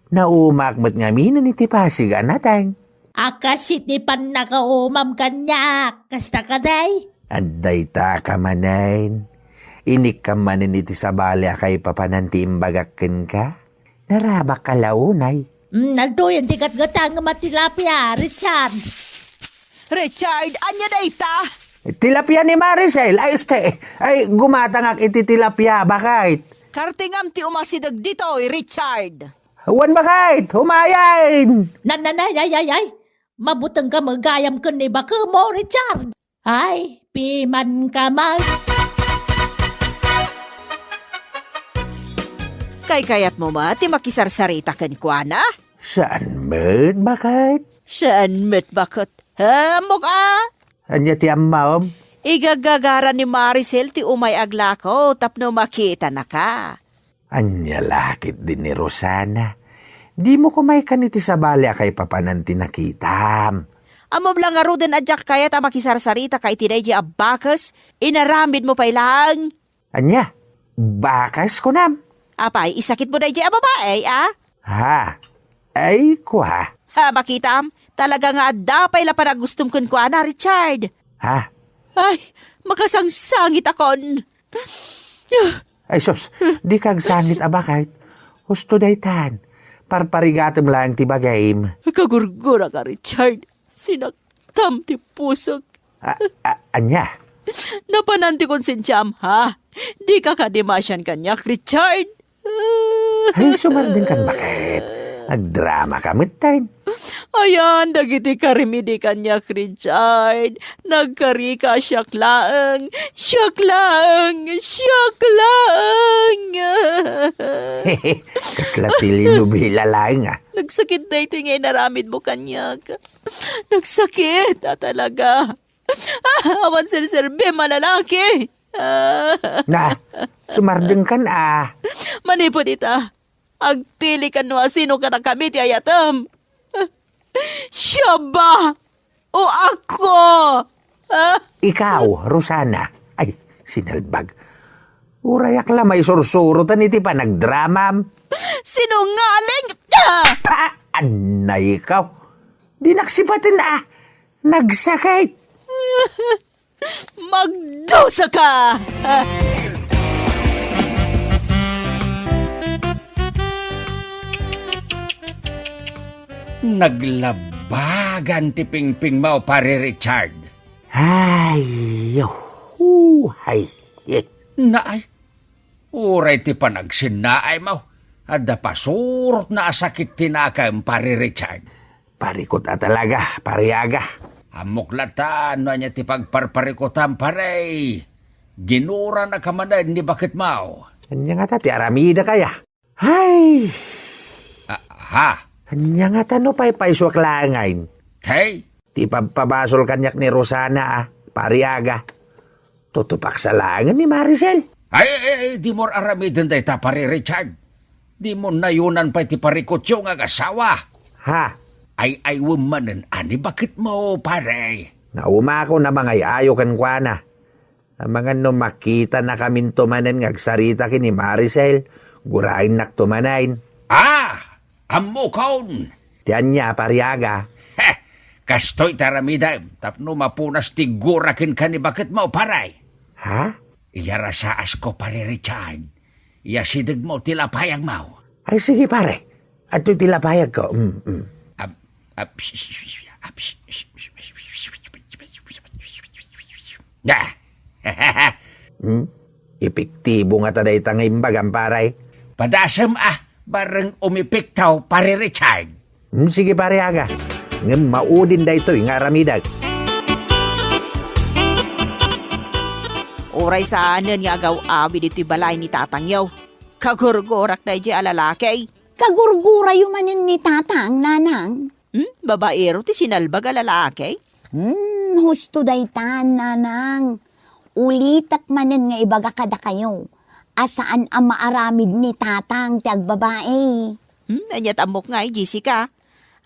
Naumakmat nga minan iti pasigan natang. Akasit ni pan nakaumam kanyak, kasta ka day. Aday ta ka manain. Inik ka manin iti sabali kay papananti imbagakin ka. Narabak ka launay. Nagdoyan tikat gatang nga matilapia, Richard. Richard, anya day ta? Tilapia ni Maricel, ay gumatangak iti tilapia, bakit? Kartingam ti umasidag dito, Richard. Huwan bakit? Humayain! Nananay, mabutang ka magayam ka ni baka mo, Richard. Ay, piman ka man. Kay kayat mo ma, ti makisarsarita kan kuana? Saan met? Bakit? Saan met bakit? Hamok Anya ti ammaw? Igagagara ni Maricel ti umay aglako tapno makita na ka. Anya lakit din ni Rosana. Di mo kumay ka niti sabali kay papananti nakitam. Amom lang nga ro din adyak kaya ta makisarsarita kay tinay di abakas, inaramid mo pa ilang. Anya? Bakas ko nam? Apay, isakit mo na di babae, Ha? Ay, kwa? Ha, makitam? Talaga nga dapay la para gustom kun kwa na, Richard. Ha? Ay, makasangsangit akon. Ay sus, di kag sangit abakit. Husto daytan. Parparigatem lang ti bagayim. Kagurgura ka, Richard. Sinaktam ti pusok. Anya? Napananti kon sinsyam, ha? Di ka kadimasyan kanyak, Richard. Ay, sumardin kan bakit? Nagdrama kamit tayo. Ayan, dagiti karimidi kanyak, Richard. Nagkari ka syaklaang. Kaslatili nubila lang Nagsakit na ito ngay naramid mo kanyak. Nagsakit, talaga. Awan sir-serbe, malalaki. Na, Sumardeng kan Manipod ita. Agpili ka no sino ka na kami ti ayatam. Siya ba? O ako? Ikaw, Rosana. Ay, sinalbag. Urayak la may sursurutan iti pa nagdramam. Sinungaling! Paan na ikaw? Di naksipatin nagsakit. Magdusa ka! Naglabagan ti Pingping Mao, pare Richard. Ay, Naay, uray ti panagsinaay Mao. Adda pasurot na asakit tinakam, pare Richard. parikot talaga, pariaga. Amuklatan no niya ti pagparparikutan, pare. Ginura na kamanan ni Bakit Mao. Kanya nga ti aramida kaya. Ay, Ha? kanya nga no pa'y paiswaklangain. Tay? Ti pagpabasol kanyak ni Rosana pariaga. Tutupak sa langan ni Maricel. Ay, di mo aramidan day ta, pare Richard. Di mo nayunan pa ti parikot yung asawa. Ha? Ay, womanan, ani Bakit mo, pare? Nauma ko na mga ayo kan kwa na. Ang mga no makita na kamin tumanan ngagsarita kini Maricel, gurain nak tumanain. Amukon! Tiyan niya pariaga. Kastoy taramida, tapno mapunas ti gurakin ka ni Bakit mo, pare? Ha? Iyarasaas ko, pare Richard. Iyasidig mo tilapayag mo. Ay sige pare, at ito'y tilapayag ko. Epektibo nga taday tangimbagan paray. Padasam bareng umipiktaw, pare Richard. Sige pariaga, ngem maudin da ito'y nga ramidag. Oray saanan nga agaw-abi dito'y balay ni Tatangyaw. Kagurgurak na di alalaki. Kagurgura yung manin ni tatang, nanang. Babaero ti sinalbag alalaki. Husto daytan, nanang. Ulitak manin nga ibaga kada kayo. Asaan ang maaramid ni tatang ti agbabae. Anyat amok nga Jessica.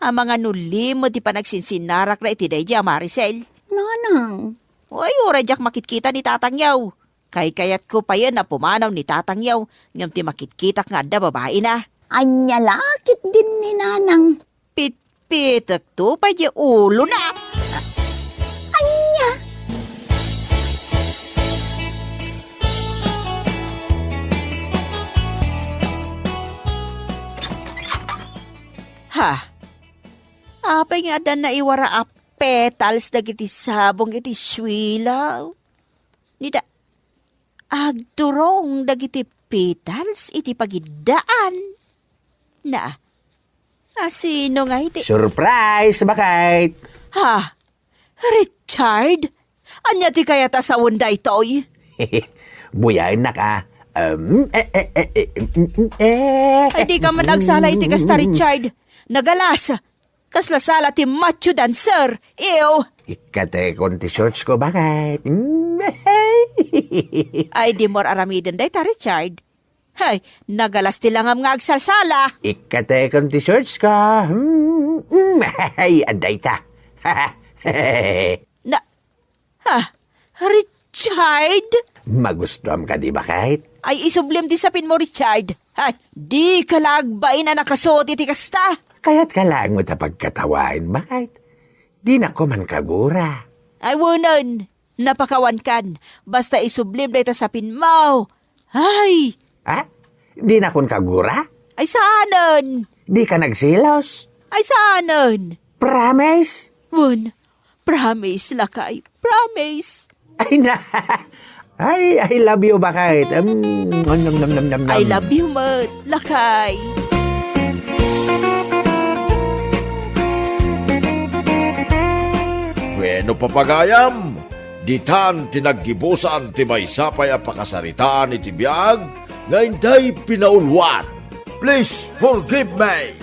Ang mga nuli mo ti panagsinsinarak na iti day di Maricel. Nanang. Uy, oray jak makitkita ni Tatangyaw. Kayat ko pa yan na pumanaw ni Tatangyaw. Ngam ti makitkitak nga da babae na. Anya lakit din ni nanang. Pitak to pa di ulo na. Anya. Ha? Apay nga dan na iwara petals dagiti sabong iti swilaw. Nida, agturong dagiti petals iti pagidaan. Na, sino nga iti? Surprise, bakit? Ha? Richard? Anya ti kaya ta sa wanda itoy? Buyain na ka. Ay di ka man agsala iti kasta Richard. Nagalas. Kasla sala ti macho dancer. Ew. Ikate kon ti shorts ko, bakit? Ay di mor aramiden day ta Richard. Hay, nagalas ti langam nga agsalsala. Ikate kon ti shorts ko. Ay, aday ta. Richard? Magustuhan ka di, bakit? Ay isublim di sapin mo Richard. Ay, di ka lagbay na nakasuot iti kasta. Kaya't ka lang mo ta pagkatawain, bakit? Di na ko man kagura. Ay wunan, napakawan kan. Basta isublim day ta sapin mo. Ay! Ha? Di na kon kagura? Ay saanan? Di ka nagsilos? Ay saanan? Promise? Wun, promise lakay. Promise. Ay na. Ay, I love you, bakit? I love you, mat. Lakay. Bueno, papagayam, ditan tinaggibusan ti may sapay a pakasaritaan iti biyag, nga inday pinaulwan. Please forgive me.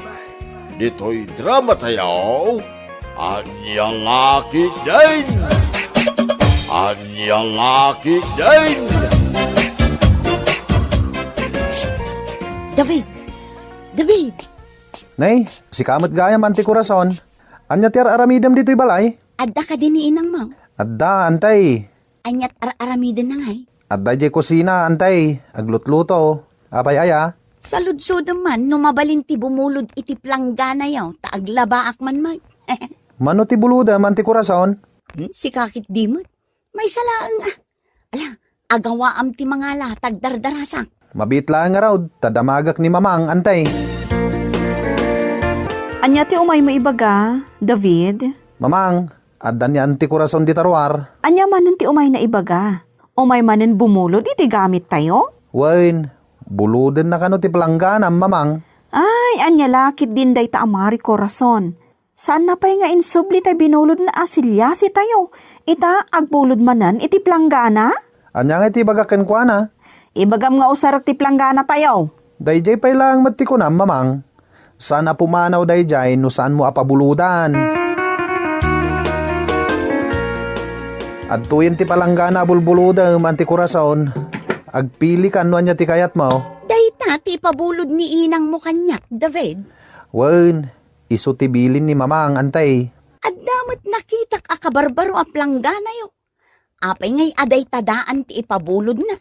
Dito'y drama tayo, Anyalaki din! Anyalaki din! David! David! Nay, si kamot gayam anti kurason. Anya ti aramidam dito'y balay? Adda ka din ni inang mau. Adda, antay. Anyat aramidin na ngay. Adda jay kusina, antay. Aglutluto. Apay aya. Sa ludsod man, numabalin ti bumulod iti planggana yaw, taaglabaak man mag. Mano ti buluda manti kurason? Si kakit dimot. May salaang Ala, agawaam ti mga latag dardarasak. Mabitla nga raw, tadamagak ni mamang, antay. Anya ti umay mo ibaga, David? Mamang, adda ni anti kurason di tarwar. Anya manen ti umay na ibaga? Umay manen bumulod iti gamit tayo? Wain, buluden na kano ti pelangganam, mamang. Ay, anya lakit din day ta amari korason. Saan na pa'y nga insubli tay binulod na asilyasi tayo? Ita, agbulod manan iti planggana? Anya nga ti bagaken kwa na? Ibagam nga usarak ti planggana tayo. Dayjay pay lang mati ko na, mamang. Sana pumanaw dayjay no saan mo apabuludan. At tuyen ti palanggana bulbuludam anti kurason. Agpili kan no anya ti kayat mo. Day tati pabulod ni inang mo kanyak, David. Wen, iso ti bilin ni mamang antay. At damat nakitak akabarbaro a planggana yo. Apay ngay aday tadaan ti ipabulod na.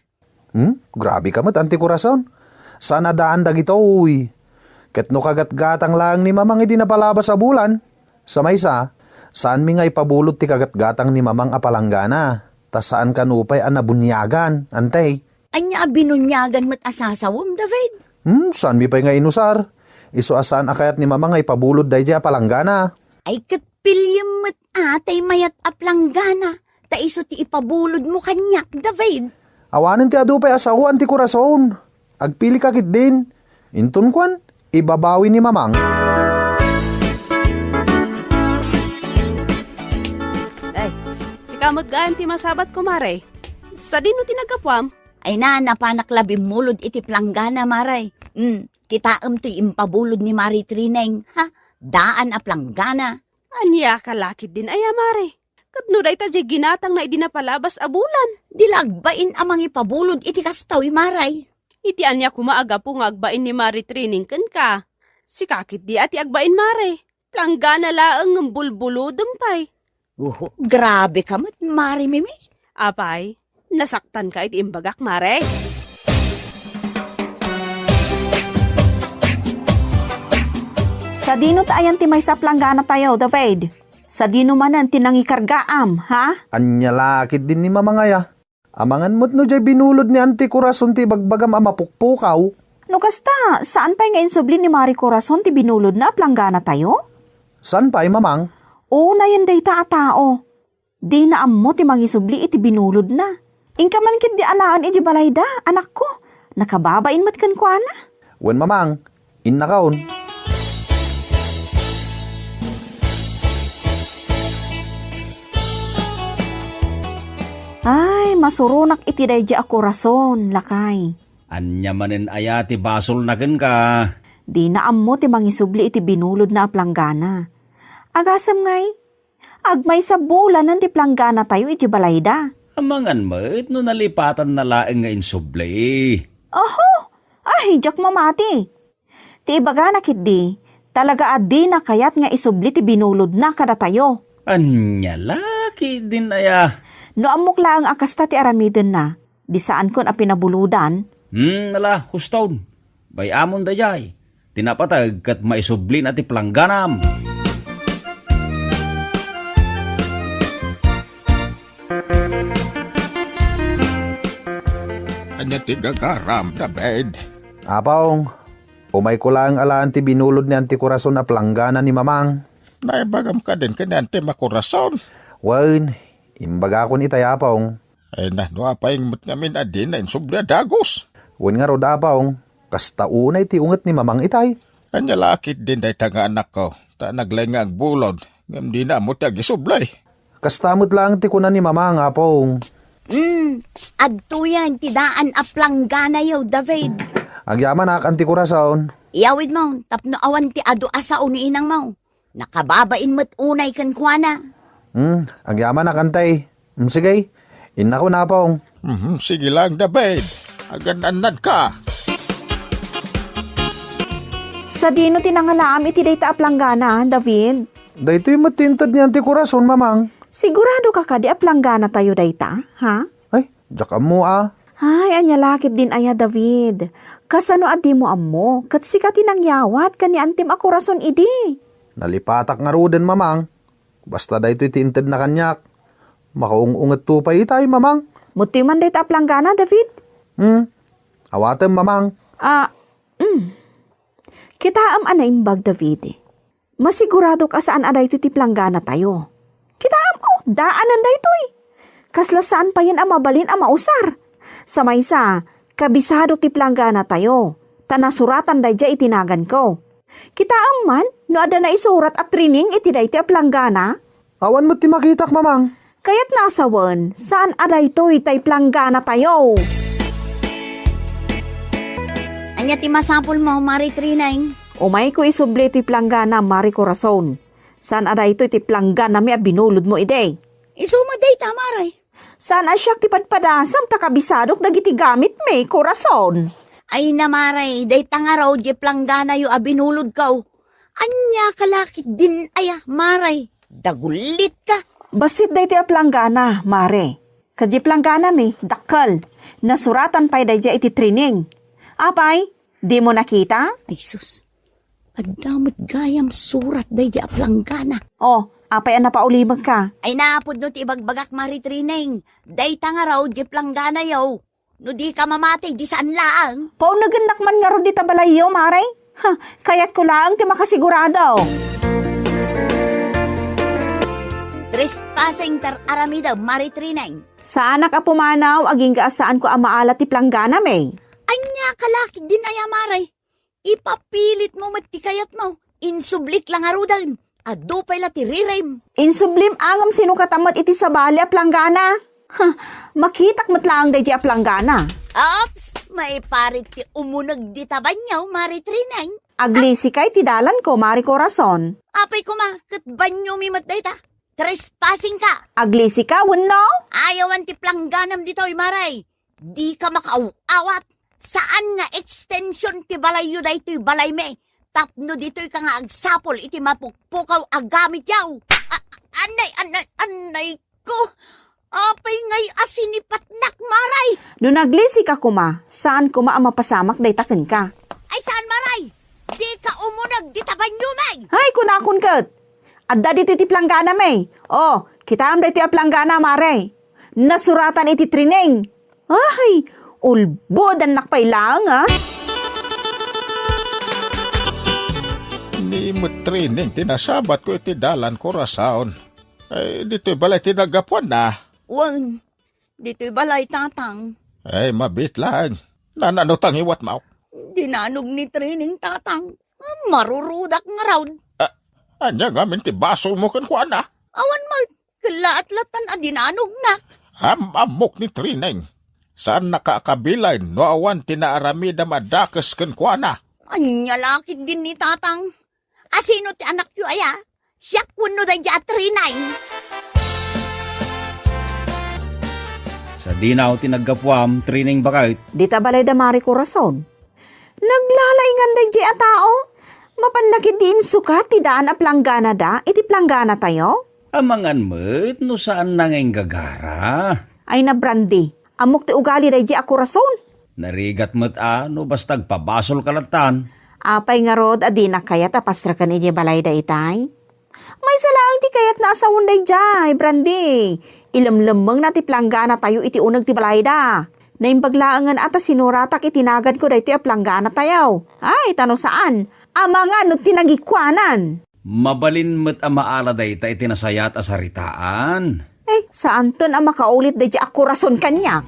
Grabe ka mat anti kurason. Sana daan dagito uy. Ket no kagat-gatang lang ni mamang idi napalabas sa bulan. Sa maysa, saan mi nga ipabulot ti kagat-gatang ni mamang apalanggana? Ta saan kanupay anabunyagan, antay? Anya binunyagan mat asasawom, David. Saan mi pa'y nga inusar? Iso asaan akayat ni mamang ay pabulot day apalanggana? Ay katpilyam mat atay mayat a planggana. Ta iso ti ipabulod mo kanyak, David. Awanin ti adu pa'y asawa anti kurason. Agpili kakit din. Intun kwan, ibabawi ni mamang. Ay, si kamot gaan ti masabat kumare. Sa dino tinagapwam? Ay na, napanak labing mulod iti planggana, maray. Kitaam to'y impabulod ni Mari Trineng, ha? Daan a planggana. Anya kalakit din aya mare. Katno day ta ginatang na idinapalabas a bulan. Dilagbain amang ipabulod iti kastawi, maray. Iti anya kumaaga po nga agbain ni Mari Trining ken ka. Si kakit di ati agbain mare. Planggana laang ng bulbuludem pay. Grabe ka mat, Mari Mimi. Apay, nasaktan ka iti imbagak mare. Sa dino ayan ti may sa planggana tayo, David? Sa dino manan tinangikargaam, ha? Anya lakit din ni mamangaya. Amangan mo't no jay binulod ni anti kurason ti bagbagam amapukpukaw. No kasta, saan pa nga insubli ni Mari Corazon ti binulod na planggana tayo? San pa'y mamang? Una yan day ta a tao. Di na ammo ti mangisubli iti binulod na. Ingka man kit di alaan iti balayda, anak ko. Nakababain mat kan kwa na. Wen mamang, innakaon. Ay, masurunak iti daydi a Corazon, lakay. Anya manen aya ti basol na ken ka. Di na ammo ti mangisubli iti binulod na planggana. Agasam ngay, agmay sa bulan ti planggana tayo iti balayda. Amangan met no nalipatan na laeng nga insubli. Oho, ay, jak mamati. Ti ibaga na kit di, talaga adi na kayat nga isubli ti binulod na kada tayo. Anya laki din aya. No amok lang akasta ti aramiden na, di saan kon a pinabuludan. Nala, hustaw. Bay amon dayay. Tinapatag kat maisublin at iplangganam. Anya tigagaram, David. Apong, umay ko lang alaan ti binulod ni anti kurason na planggana ni mamang. Naibagam ka din kanante makurason. Wen, imbaga ko ni tayapong. Ay na, no apayang mat ngamin adin na insubli dagos. Wen nga rod apong, kasta unay ti unget ni mamang itay. Anya lakit din day tanga anak ko. Ta naglay nga agbulod. Ngam di na mo tagisublay. Kastamot lang ti kunan ni mamang apong. Adto yan, tidaan a planggana yaw, David. Agyaman ak anti kurason. Iyawid mo, tapno awan ti adu asa ni inang mo. Nakababain mo't unay kan kuana. Agyaman ak antay. Sige, inna ko na apong. Sige lang, David. Agan-anad ka. Sa dino tinangalaam iti dayta aplanggana, David? Daytoy matintad niyan ti kurason, mamang. Sigurado ka di aplanggana tayo dayta, ha? Ay, diyak mo Ay, anyalakit din aya, David. Kasano adi mo ammo, kat sika tinangyawat kani antim ako rason idi. Nalipatak nga ruden, mamang. Basta daytoy tintad na kanyak. Makaungungat to pa itay, mamang. Muti man dayta aplanggana, David? Awatem, mamang. Kita anay imbag, David. Masigurado ka saan aday ito ti planggana tayo. Kita daanan da ito'y. Kaslasaan pa yan mabalin mausar. Sa maysa, kabisado ti planggana tayo. Tanasuratan da dya itinagan ko. Kita man, no ada na isurat at training iti da iti planggana. Awan mo ti makitak, mamang. Kaya't nasawan, saan aday ito'y tay planggana tayo. Anya ti masapul mo, Mari Trineng. Umay ko isubli iti planggana, Mari Corazon. Saan aday ito'y ti planggana mi binulod mo ide? Isumaday ta, Maray. Saan asyak ti padpadasam takabisadok dagiti gamit mi, Corazon? Ay na, Maray, day tanga raw di planggana yu abinulod kaw. Anya kalakit din aya, Maray. Dagulit ka. Basit day ti planggana, Mare. Kadji planggana mi, dakkel. Nasuratan pa'y day iti training. Apay, di mo nakita? Ay sus, adamot gayam surat day di planggana. Oh, apay ang napaulimag ka. Ay naapod no ti ibagbagak, Mari Trineng. Day tanga raw di planggana yaw. No di ka mamatay, di saan laang. Pao naganak man nga ron di tabalayo, Mare. Ha, kaya't ko lang ti makasigurado. Trespassing tar aramida, Mari Trineng. Saan ka pumanaw, aging gaasaan ko ang maalat ti planggana, may? Anya kalakit din aya, Maray. Ipapilit mo matikayat mo. Insublik lang arudan. Ado pa'y latirirem. Insublim angam sino katamat iti sabali a planggana. Ha, makitak matlaang day di a planggana. Ops, may parit ti umunag di tabanyaw, Mari Trineng. Aglisi kay ti dalan ko, Mari Corazon. Apay ko ma, kat banyo mi matday ta. Trespassing ka. Aglisi ka, wano? Ayawan ti plangganam dito'y, Maray. Di ka makaawat. Saan nga extension ti balay yu da ito'y balay me? Tapno dito'y ka nga agsapol iti mapukpukaw agamit yaw. Anay ko. Apay ngay asinipatnak, Maray. No naglisi ka kuma, saan kuma ang mapasamak day taken ka? Ay saan, Maray? Di ka umunag di tabanyo, may. Hay, kunakun kat. Adda dito iti planggana, may. Oh, kita am dito a planggana, Mare. Nasuratan iti training. Ay, ulbod ang nakpailang, ha? Ni mo training, tinasabat ko iti dalan Corazon. Ay, dito'y balay tinagapuan na. Wan, dito'y balay tatang. Ay, mabit lang. Nananutang iwat mo. Dinanog ni training tatang. Marurudak nga raw. Anya gamin ti basol mo kan kuan na. Awan mag, kalaat-latan a dinanog na. Amok ni training. Saan nakakabilay no awan tinaaramida madakas kan kuan na. Anya lakit din ni tatang. Asino ti anak yu aya? Siya kuno da dya trinay. Sa dinaw tinaggapuam, training bakit? Di ta balay da Mari Corazon. Naglalaingan day di a tao. Mapanakit din sukat ti daan a planggana da, iti planggana tayo? Amangan mo't no saan nanging gagara. Ay na Brandy, amok ti ugali day di a Corazon. Narigat mo't no bastag pabasol kalatan. Apay nga rod, adi na kayat apasrakan iti balay da itay. May salaang ti kayat na asawon day jay, Brandy. Ilamlamang na ti planggana tayo iti unag ti balay da. Naimbaglaangan ata sinuratak itinagad ko day ti a planggana tayo. Ay, tanong saan? Amanga no tinagikwanan. Mabalin mo't amaala day ta itinasayat asaritaan. Eh, saan ton ang makaulit day di a Corazon kanya?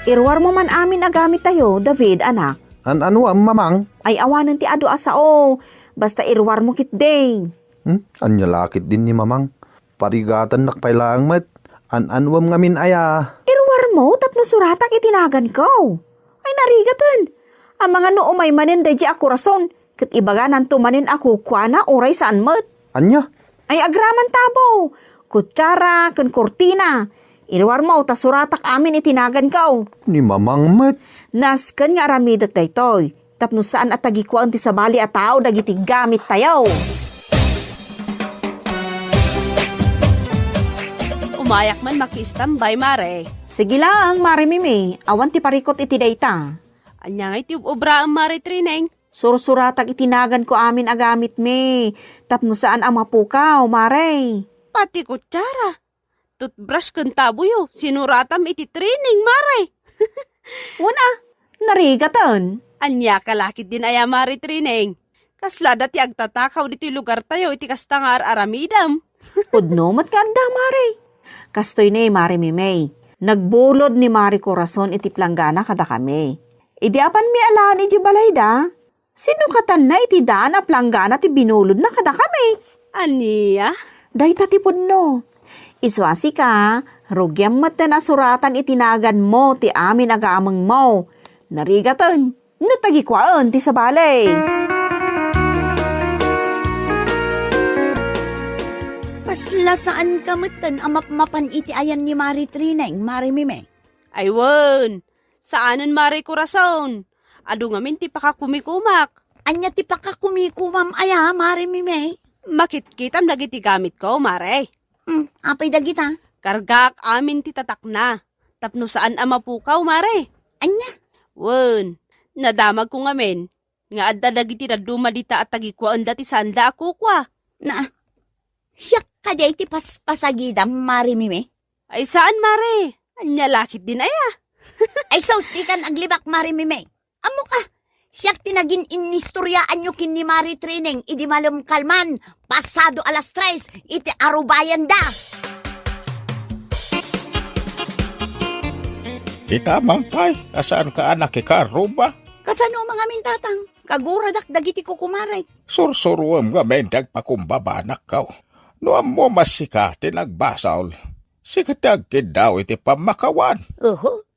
Irwar mo man amin na gamit tayo, David, anak. Ano ang mamang? Ay awanan ti ado asao. Basta irwar mo kit day. Anya lakit din ni mamang. Parigatan nakpailaang met. Anwam ngamin aya. Irwar mo, tapno suratak itinagan ko. Ay narigatan. Ang mga noo may manin day di a Corazon. Kat ibaga nanto manin ako kuana oray saan met. Anya? Ay agraman tabo. Kutsara, kan kortina. Ilwar mo, tasuratak amin itinagan ka. Ni Mamang Mat. Nasken nga aramidak daytoy. Tapno saan at tagikuan ti sabali at tao dagiti gamit tayo. Umayak man maki-standby, mare. Sige lang, Mari Mimi. Awan ti parikot iti dayta. Anya nga iti ubra ang mare Trineng. Sursuratag itinagan ko amin agamit me. Tapno saan ang mapukaw, Mare. Pati kutsara. Toothbrush kan tabuyo. Sinuratam iti Trineng, mare. Wana, narigatan. Anya kalakit din aya mare Trineng. Kasla dati agtatakaw dito lugar tayo iti kastangar aramidam. Pudnomat ka anda, Mare. Kastoy na Mari Mimay. Nagbulod ni Mari Corazon iti planggana kada kami. Idi apan mi alaan iti balayda. Sino katan na iti daan a planggana ti binulod na kada kami? Aniya? Dayta ti pudno. Iswasi ka, rugyam mat na suratan itinagan mo ti amin agaamang mo. Narigatan, no tagikwaan ti sabalay. Pasla saan kamutan ang mapmapan iti ayan ni Mari Trineng, Mari Mime? Aywan. Saanan mare Corazon? Ado ngamin ti pakakumikumak. Anya ti pakakumikumam aya, Mari Mime? Makitkitam dagiti gamit ko, mare. Apay dagita? Kargak amin ti tatak na. Tapno saan ang mapukaw, mare? Anya? Wen, nadamag ko ngamin. Nga adda dagiti daduma dita at tagikwaan dati sanda ako kwa. Na, siyak ka day ti paspasagidam, Mari Mime? Ay saan, mare? Anya lakit din aya. Ay sos, di kan aglibak, Mari Mime. Amo ka, siyak tinagin inistoryaan nyo kin ni Mari Trineng, idi malum kalman, pasado alas 3, iti arubayan da. Kita mampay, asaan ka anak ikaruba? Kasano mga mintatang, kaguradak dagiti ko kumaray. Sursuruam nga mendag pakumbabanak ka. Noam mo masika tinagbasaol. Sikatag daw iti pamakawan.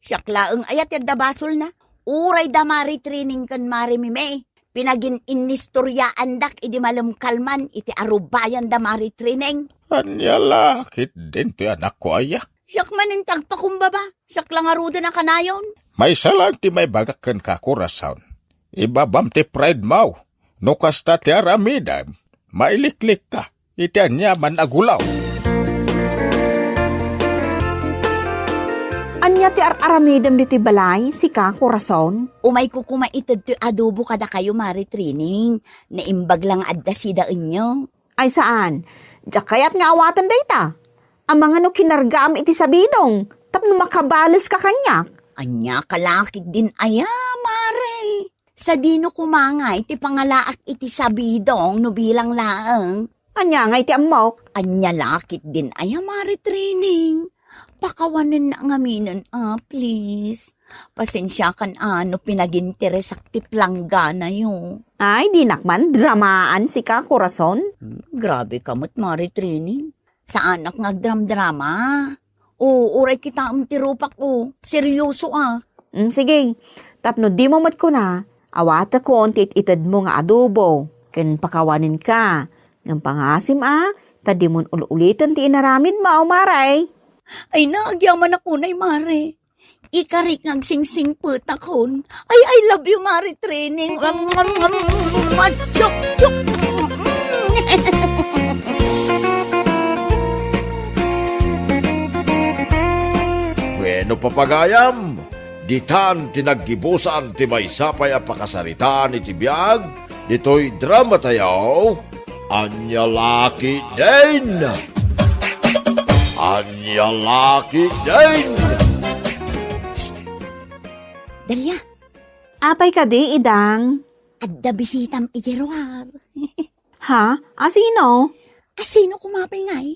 Siyak laeng ayat yadda basol na. Uray da Mari Trineng kan Mari Mime. Pinagin inistoryaan dak idi malum kalman, iti arubayan da Mari Trineng. Anya lakit din ti anak ko aya. Siyak manintag pa kumbaba, siyak lang aruda na kanayon. May salang ti may bagakan ka Corazon. Ibabam ti pride mau. No kasta ti aramidam. Mailiklik ka. Iti anya man agulaw. Anya ti aramidam diti balay, sika Corazon. Umay ko kumaitad to adobo kada kayo, Mari Trineng. Naimbag lang adda sida inyo. Ay saan? Jakayat nga awatan dayta. Ang mga no kinargam iti sabidong. Tapno makabalas ka kanyak. Anya kalakit din aya, Mare. Sa dino kumangay, iti pangalaak iti sabidong no bilang laeng. Anya nga iti amok. Anya lakit din aya, Mari Trineng. Pakawanan na ngaminan, please. Pasensya kan ano pinaginteresak ti planggana yo. Ay, di nakman, dramaan sika Corazon. Grabe kamot, Mari Trineng. Sa anak ngagdram-drama. Oo, uray kita tirupak ko. Seryoso Sige, tapno di mo mat ko na. Awata ko ontit itad mo nga adobo. Ken pakawanin ka. Ng pangasim tadi mo ulitan ti inaramid mo, Maray. Ay, naagyaman ako na, Mare. Ikarik ngagsingsing putakon. Ay, I love you, Mari Trineng. Chuk, chuk. Bueno papagayam, ditan tinaggibusan ti may sapay a pakasaritaan iti biyag, dito'y drama tayo, Anya Laki din! Anya Laki din! Dalia, Apay ka di, idang. adda bisitam ijeruar. Ha? Asino? Asino kumapay ngay?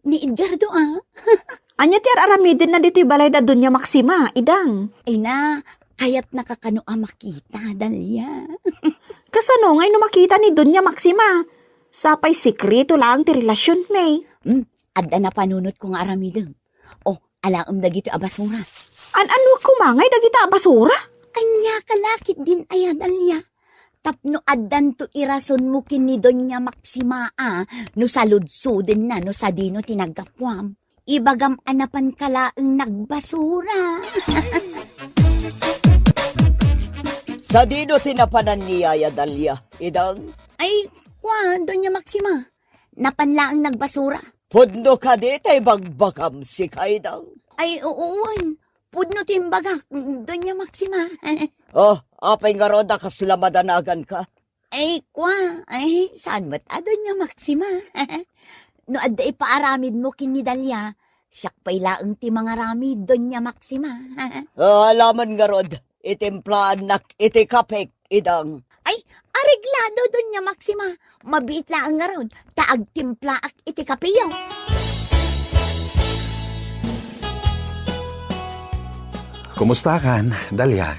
Ni Edgardo, Anya ti aramidin na dito'y balay da Dunya Maxima, idang. Ay na, kaya't nakakano makita, Dalia. Kasano ngay no makita ni Dunya Maxima? Sapay sikreto lang ti relasyon, May. Adda na panunot ko nga aramideng. Alaam dagito abasura. Ano kumangay dagita basura? Anya kalakit din aya, Dalia. Tapno addan to irason mo kini Doña Maxima, no saludsuden na, no sa dino tinagapwam. ibagam anapan kalaang nagbasura. Sa dino tinapanan ni Yaya Dalia, idang Ay, kwa, Doña Maxima. Napanlaang nagbasura. pudno ka di tay bagbakam si kaidang. Ay, uuwan. Pudno timbagak, Doña Maxima. Oh, apay nga roda kaslamadanagan ka. Ay, kwa, ay, saan mat Doña Maxima? No, adda ipaaramid mo kinidalya. Siyak pailaang ti mga ramid, Doña Maxima. Alaman nga rod, itimplaan nak iti kapek, idang. Ay, areglado, Doña Maxima. Mabiit lang nga ron. Taag timplaak iti kapiyo. Kumusta kan, Dalia?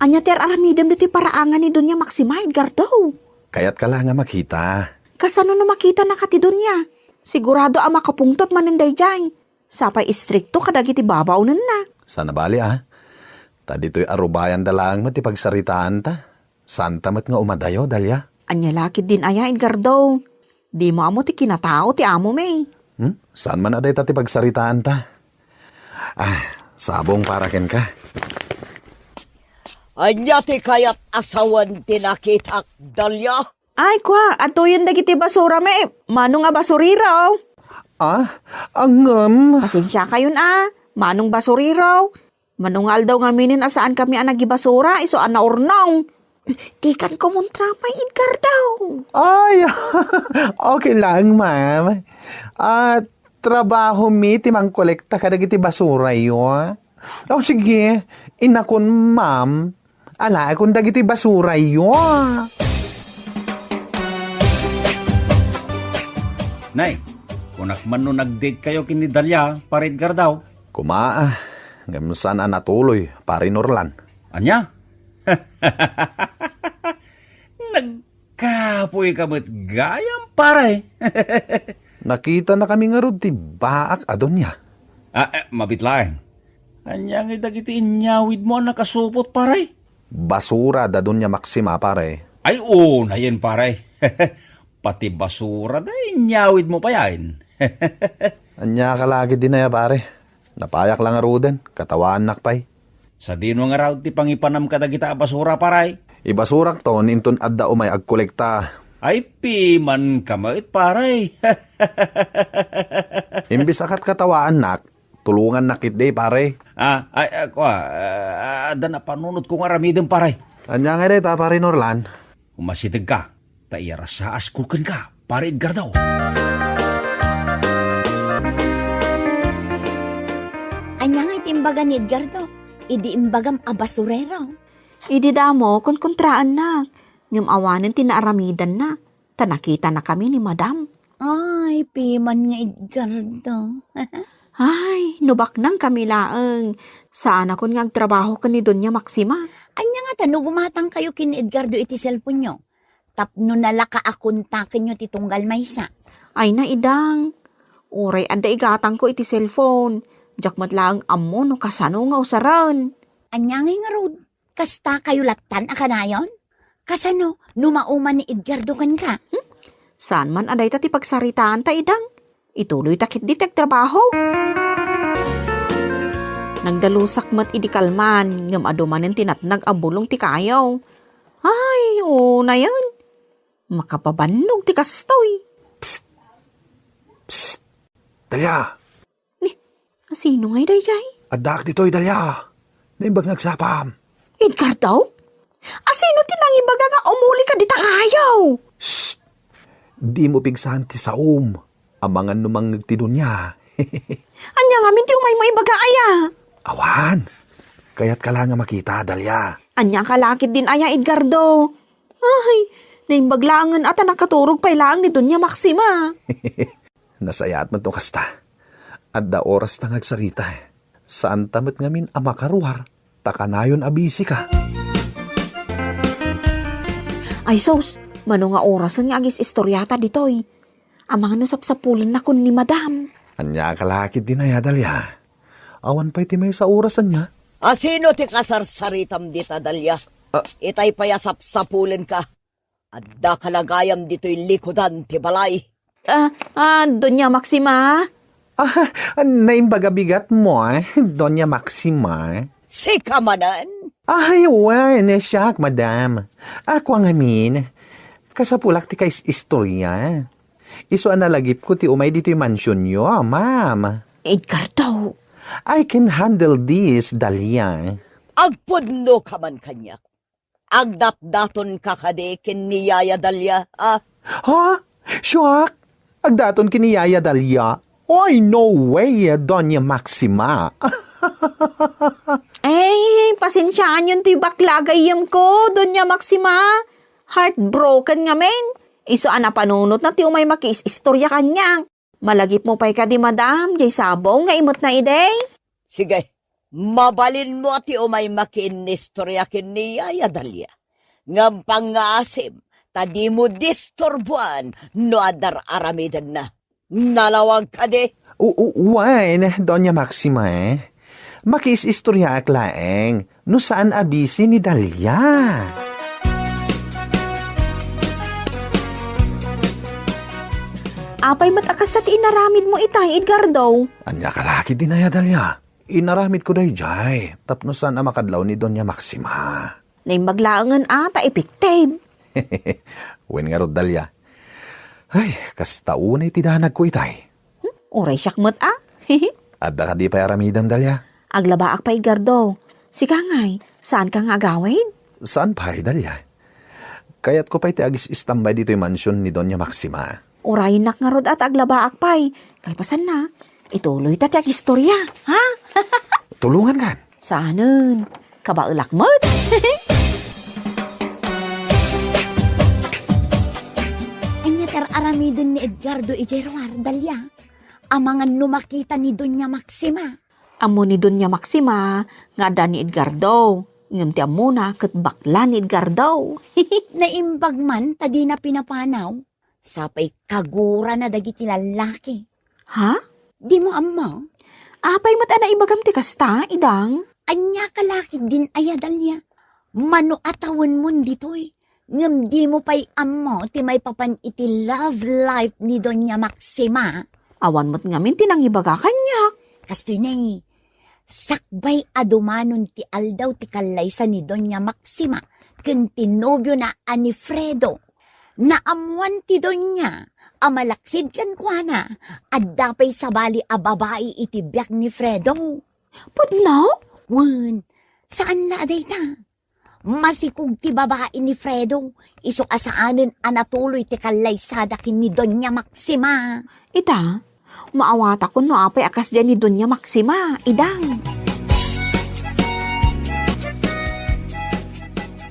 Anya ter aramidem dito paraangan ni Doña Maxima, Edgardo. Kaya't ka lang nga makita. Kasano na makita na kati Doña? Sigurado ang makapungtot maninday jay. Sapay istrikto kadagiti babaw nun na. Sana bali Ta dito'y arubayan dalang mati pagsaritaan ta. Santa mat nga umadayo, Dalia. Anya lakid din aya, Edgardo. Di mo amo ti kinatao ti amo may. Saan man aday ta ti pagsaritaan ta? Sabong para ken ka. Anya ti kayat asawan tinakitak, Dalia. Ay kwa, ato yun dagiti basura may. Manong nga basuriraw. Pasensya kayun Manong basuriraw. Manungal daw nga minin asaan kami ang nagibasura, iso ang naurnong. Tikan ko mong trapay, Edgar daw. Ay, okay lang, ma'am. Trabaho mi, timang kolekta ka dagiti basura yun. Sige, inakon, ma'am. Ala, kung dagiti basura yun. Nay, kunak man no nag-date kayo kini Dalia, para Edgar daw. Gamsan natuloy, pari Norlan. Anya? Nagkapoy ka ba't gayam, pare? Nakita na kami nga rod ti baak adon niya. Mabitlaeng. Anya nga dagiti inyawid mo ang nakasupot, pare? Basura dadon niya Maxima, pare. Ay, na yan, pare. Pati basura na inyawid mo pa yan. Anya kalagi din na ya, pare. Napayak lang nga roden, katawan nakpay. Sa dino nga raw ti pangipanam kadagita basura, pare. Ibasurak to, ninton adda umay agkolekta. Ay, piman kamait, pare. Imbis akat katawaan nak, tulungan nakit day, pare. Ada na panunod kong aramidin, pare. Anya nga day ta, pare Norlan. Umasitig ka, taiyara sa askukan ka, pare Edgar daw. Anya nga itimbaga ni Edgardo. Idi imbagam abasurero. Idi damo, kung kontraan na. Ngam awanan tinaaramidan na. Tanakita na kami ni Madam. Ay, piman nga Edgardo. Ay, nubak nang kami laeng. Saan ako nga agtrabaho ka ni Doña Maxima? Anya nga tanugumatang kayo kin Edgardo iti cellphone nyo. Tapno nalaka akuntakin nyo titunggal maysa. Ay na idang. Uray, anda igatang ko iti cellphone. Jakmat lang amo no kasano nga usaran. Anya nga rod. Kasta kayo latan akanayon? Kasano, numauman ni Edgardo kan ka? Saan man aday ta ti pagsaritaan ta idang? Ituloy takit di trabaho. Nagdalusak mat idi kalman, ngam adumanen tinatnag abulong ti kayaw. Ay, na yan. Makapabannog ti kastoy. Psst! Dalia! Sino ngay day jay? Adak dito'y Dalia. Naimbag nagsapam. Edgar daw? Sino tinangibaga nga umuli ka di ayaw? Shh! Di mo pigsahan ti saom. Amangan numang nagtidon niya. Anya nga minti umay maibaga aya. Awan! Kaya't ka lang nga makita, Dalia. Anya kalakit din aya, Edgardo. Ay, naimbaglangan at nakaturog pa ilang ni Doña Maxima. Nasayat man itong kasta. At da oras na ngagsarita. Saan tamat ngamin amakaruhar? Takanayon abisi ka. Ay sos, mano nga orasan nga agis istoryata ditoy. Amang nusap-sapulan na kun ni Madam. Anya kalakit din na ya, Dalia. Awan pa'y timay sa orasan niya. Sino ti kasarsaritam dita, Dalia? Itay payasap-sapulen ka. Adda kalagayam dito'y likodan ti balay. Doña Maxima? Naimbagabigat mo, Doña Maxima. Si kamanan. Ay, wan, siyak, madam. Ako ang amin. Kasapulak ti kais istorya. Iso analagip ko ti umay dito yung mansyon nyo, ma'am. Edgardo, I can handle this, Dahlia. Agpudno ka man kanyak. Agdat-daton ka kade kiniyaya Dalya, ah? Ha? Siyak? Agdaton kiniyaya, Dahlia? Oy, no way, Doña Maxima. pasensyaan yun ti baklagayam ko, Doña Maxima. Heartbroken nga men. Iso panunot na ti umay makis-istorya kanya. Malagip mo pa'y ka di madam, jay sabaw nga imot na idey. Sige, mabalin mo ti umay makinistorya kiniyaya Dalya. Ngam pangasim, tadi mo disturbuan no adar aramidan na. Nalawag ka de. Wan, Doña Maxima, makis-istorya ak laeng, no saan abisi ni Dahlia. Apay matakas na ti inaramid mo itay, Edgardo. Anya kalaki din na Dahlia. Inaramid ko day jay, tapno saan makadlaw ni Doña Maxima. Nay maglaangan ata epektive. Wen nga rod, Dahlia. Ay, kastaunay ti danag ko itay. Oray siyakmat Adda ka di pa aramidam, Dahlia. Aglabaak pa, Edgardo. Sika ngay, saan ka nga agawin? Saan pa, Dahlia? Kaya't ko pa'y ti agis istambay dito yung mansyon ni Doña Maxima. Orayin nak nga rod at aglabaak pa'y. Kalpasan na, ituloy ta ti agistorya, ha? Tulungan kan. Saanan? Kabaulakmat? Anya aramidon ni Edgardo Ijeruar, Dahlia. Amangan numakita ni Doña Maxima. Amo ni Doña Maxima, nga da ni Edgardo. Ngam ti amo na kat bakla ni Edgardo. Naimbag man, tadi na pinapanaw. Sapay kagura na dagiti lalaki. Ha? Di mo amo? Apay mat ana ibagam ti kasta, idang? Anya kalaki din aya, Dahlia. Mano atawan mo dito'y. Ngam di mo pa'y amo ti may papan iti love life ni Doña Maxima. Awan mo't ngamin tinang ibaga kanyak. Kastoy na sakbay adumanon ti aldaw ti kalaysa ni Doña Maxima ken tinobyo na ani Fredo. Naamuan ti Doña, amalaksid kan kuana, addapay sabali a babae iti biyak ni Fredo. Pudno? Wen, saan la aday ta? Masikog ti babae ni Fredo, iso asaanen anatuloy ti kalaysada kin ni Doña Maxima. Ita, maawata ko no apay akas dyan ni Doña Maxima, idang.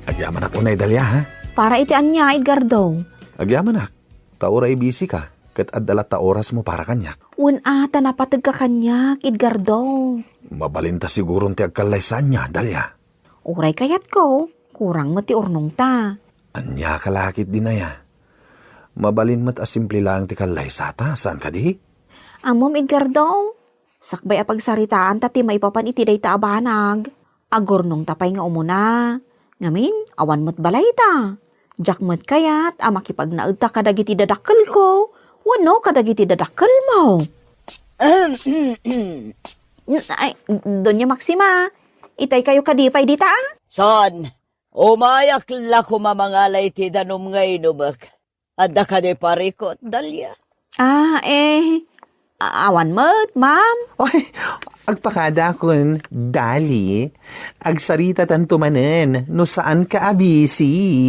Agyaman ako na, Dahlia, ha? Para itian niya, Edgardo. Agyaman ak. Taoray busy ka. Kat addalat ta oras mo para kanyak. Un ata napatag ka kanyak, Edgardo. Mabalinta siguro ti agkalaysan niya, Dahlia. Uray kayat ko, kurang mo ti urnong ta. Anya kalakit din na ya. Mabalin mat asimple lang ti kalaysata. Saan ka di? Amom, Edgardo. Sakbay apagsaritaan ta ti maipapan iti day ta abanag. Agurnong tapay nga umuna. Ngamin, awan mo't balay ta. Jak mo't kayat, makipagnaad ta kadagiti dadakkel ko. Wano kadagiti dadakkel mo. Ay, Doña Maxima, itay kayo kadipay dita? Son, umayak la ko mamangalay ti danom ngay numak. Adda ka de parikot, Dalya. Awan mo't, ma'am. Oy, agpakada kun, Dali. Agsarita tanto manen, no saan ka abisi.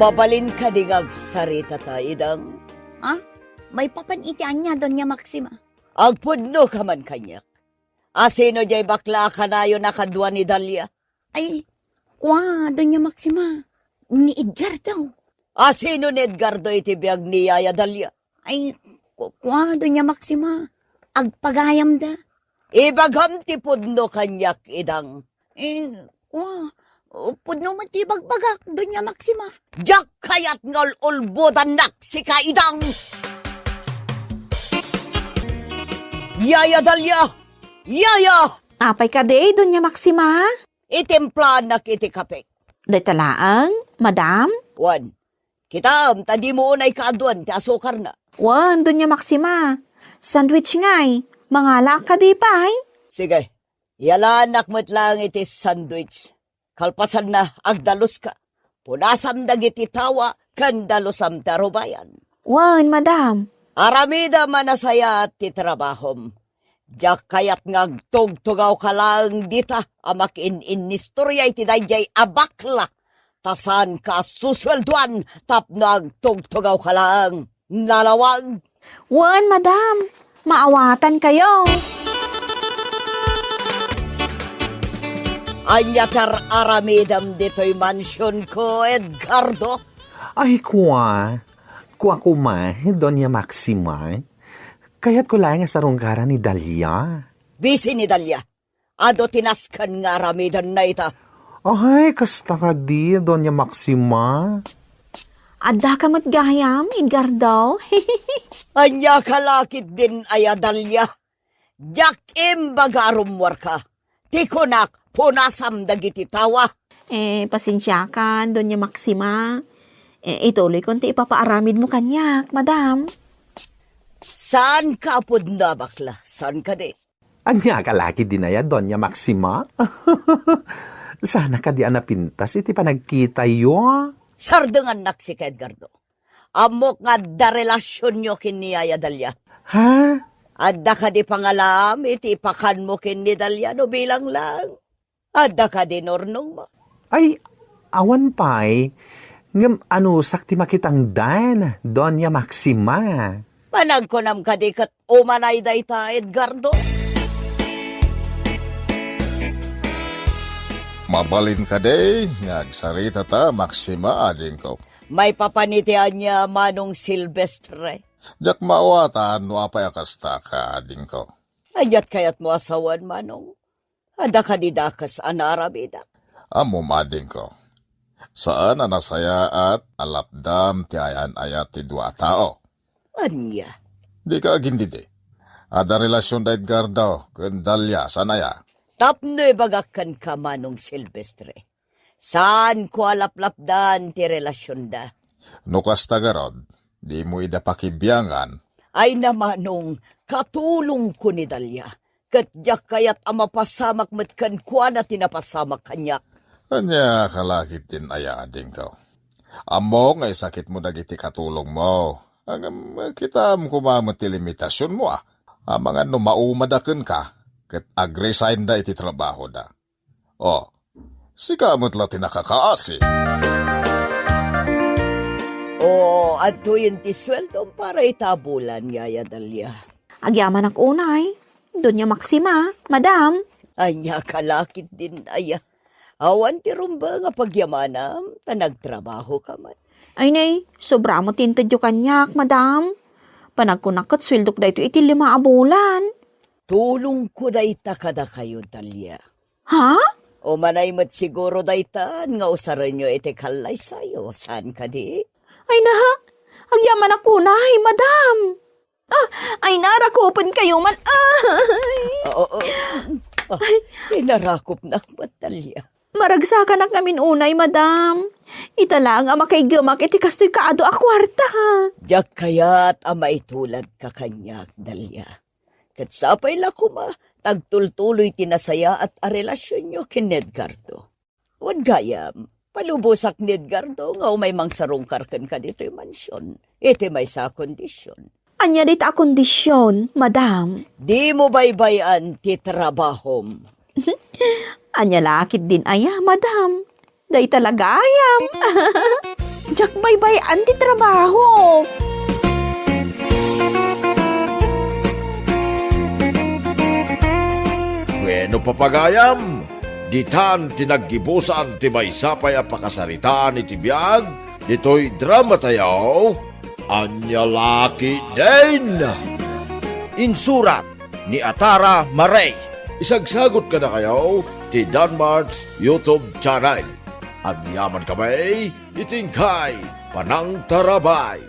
Mabalin ka di agsarita ta, idang. Ha? May papanitian niya, Doña Maxima. Agpudno ka man kanyak. Asino jay bakla ka na yun nakadwa ni Dalya? Ay, Doña Maxima. Ni Edgardo. Asino ni Edgardo iti biyag ni Yaya Dalya? Ay, Doña Maxima. Agpagayam da. Ibagam ti pudno kanyak, idang. Pudno man ti bagbagak, Doña Maxima. Jak kayat ngol ulbodanak si kaidang. Yaya Dalya! Yaya! Apay ka day, Doña Maxima. Itimplaan nak iti kapek. Day talaang, madam. Wan, Kitam, tadi mo unay kaaduan, ti asukar na. Wan, Doña Maxima. Sandwich ngay. Mangalak ka di pa, ay? Sige, yalanak mo't lang iti sandwich. Kalpasan na, agdalos ka. Punasam dagiti tawa, kandalosam tarubayan. Wan, madam. Aramida manasaya at titrabahom. Diyak kayat ngagtugtugaw ka lang dita, amak in-nistorya iti dayjay abakla. Tasan ka suswelduan, tap nagtugtugaw ka lang. Nalawag. Wan, madam. Maawatan kayo. Anyatar aramidam dito'y mansyon ko, Edgardo. Ay, kuwa kuma, Doña Maxima. Kaya't ko lang sa rungkara ni Dalia. Bisi ni Dalia. Ado tinaskan nga aramidan na ita. Ay, kasta ka di, Doña Maxima. Adda ka mat gayam, Edgardo. Anya kalakit din aya Dalia. Jak imbagarumwar ka. Tikonak punasam dagiti tawa. Pasensya ka, Doña Maxima. Ituloy konti ipapaaramid mo kanyak, madam. Saan ka apod na bakla? Saan ka di? Anya kalaki din na ya, Doña Maxima. Sana ka di anapintas, iti panagkita yo. Sardangan nak si Edgardo. Amok nga da relasyon nyo kiniyaya Dalia. Ha? Adda ka di pangalam, iti pakan mo kini Dalia no bilang lang. Adda ka di nornong mo. Ay, awan pa'y. Ngam ano sakti makitang dan, Doña Maxima. Panagkonam ka di kat umanay day ta Edgardo. Mabalin ka day, nagsarita ta, Maxima, ading ko. May papanitian niya Manong Silvestre. Jak maawatan, no apay akasta ka, ading ko. Anyat kayat mo asawan, Manong. Ada ka di dakas anarabida. Amo mading ko. Saan na nasaya at alapdam ti ayan ayat ti dua tao. Anya? Di ka agindidi. Ada relasyon da Edgardo, kandalya, sanaya. Tapno ibagakan ka Manong Silvestre. Saan ko alaplapdan ti relasyon da? Nukas tagarod, di mo idapakibiyangan. Ay na Manong, katulong ko ni Dalia. Katyak kayat amapasamak matkan kwa na tinapasamak kanyak. Anya kalakit din aya ading ko. Amo ngay sakit mo dagiti katulong mo. Ang kita kumamati limitasyon mo Ang mga maumadaken ka, ket agresign da iti trabaho da. Sikamot la tinakakaasi. Adto yun ti sweldo para itabulan, Yaya Dalia. Agyaman ak unay. Doña Maxima, madam. Anya kalakit din aya. Awan ti rumba nga pagyamanam, nagtrabaho ka man. Ay nay, sobra mo tintadyo kanyak, madam. Panagkunakot swildok da ito iti 5 abulan. Tulong ko da ita kada kayo, Dalia. Ha? O manay mat siguro da ita, nga usaran nyo iti kalay sayo. Saan ka di? Ay na, agyaman ako unay, madam. Ay narakupin kayo man. Narakop na akmat, Dalia. Maragsakan na kamin unay, madam. Italang ang makaigamak iti kastoy kaado a kwarta, ha. Diyak kayat amay tulad ka kanyak, Dalia. Katsapay lakuma, tagtultuloy tinasaya at a relasyon nyo kin Edgardo. Wad gayam, palubusak ni Edgardo nga umay mang sarungkarkan ka dito yung mansyon. Iti may sa kondisyon. Anya dita a kondisyon, madam. Di mo baybayan ti trabahom. Anya lakit din aya, madam. Day talaga ayam. Diyak baybay anti trabaho. Bueno papagayam, ditan tinaggibusan ti may sapay a pakasaritaan iti biyag, dito'y drama tayo, anya laki din. Insurat ni Atara Maray. Isagsagot ka na kayo ti Danmar's YouTube channel. Agyaman kamay, itingkay, panang tarabay.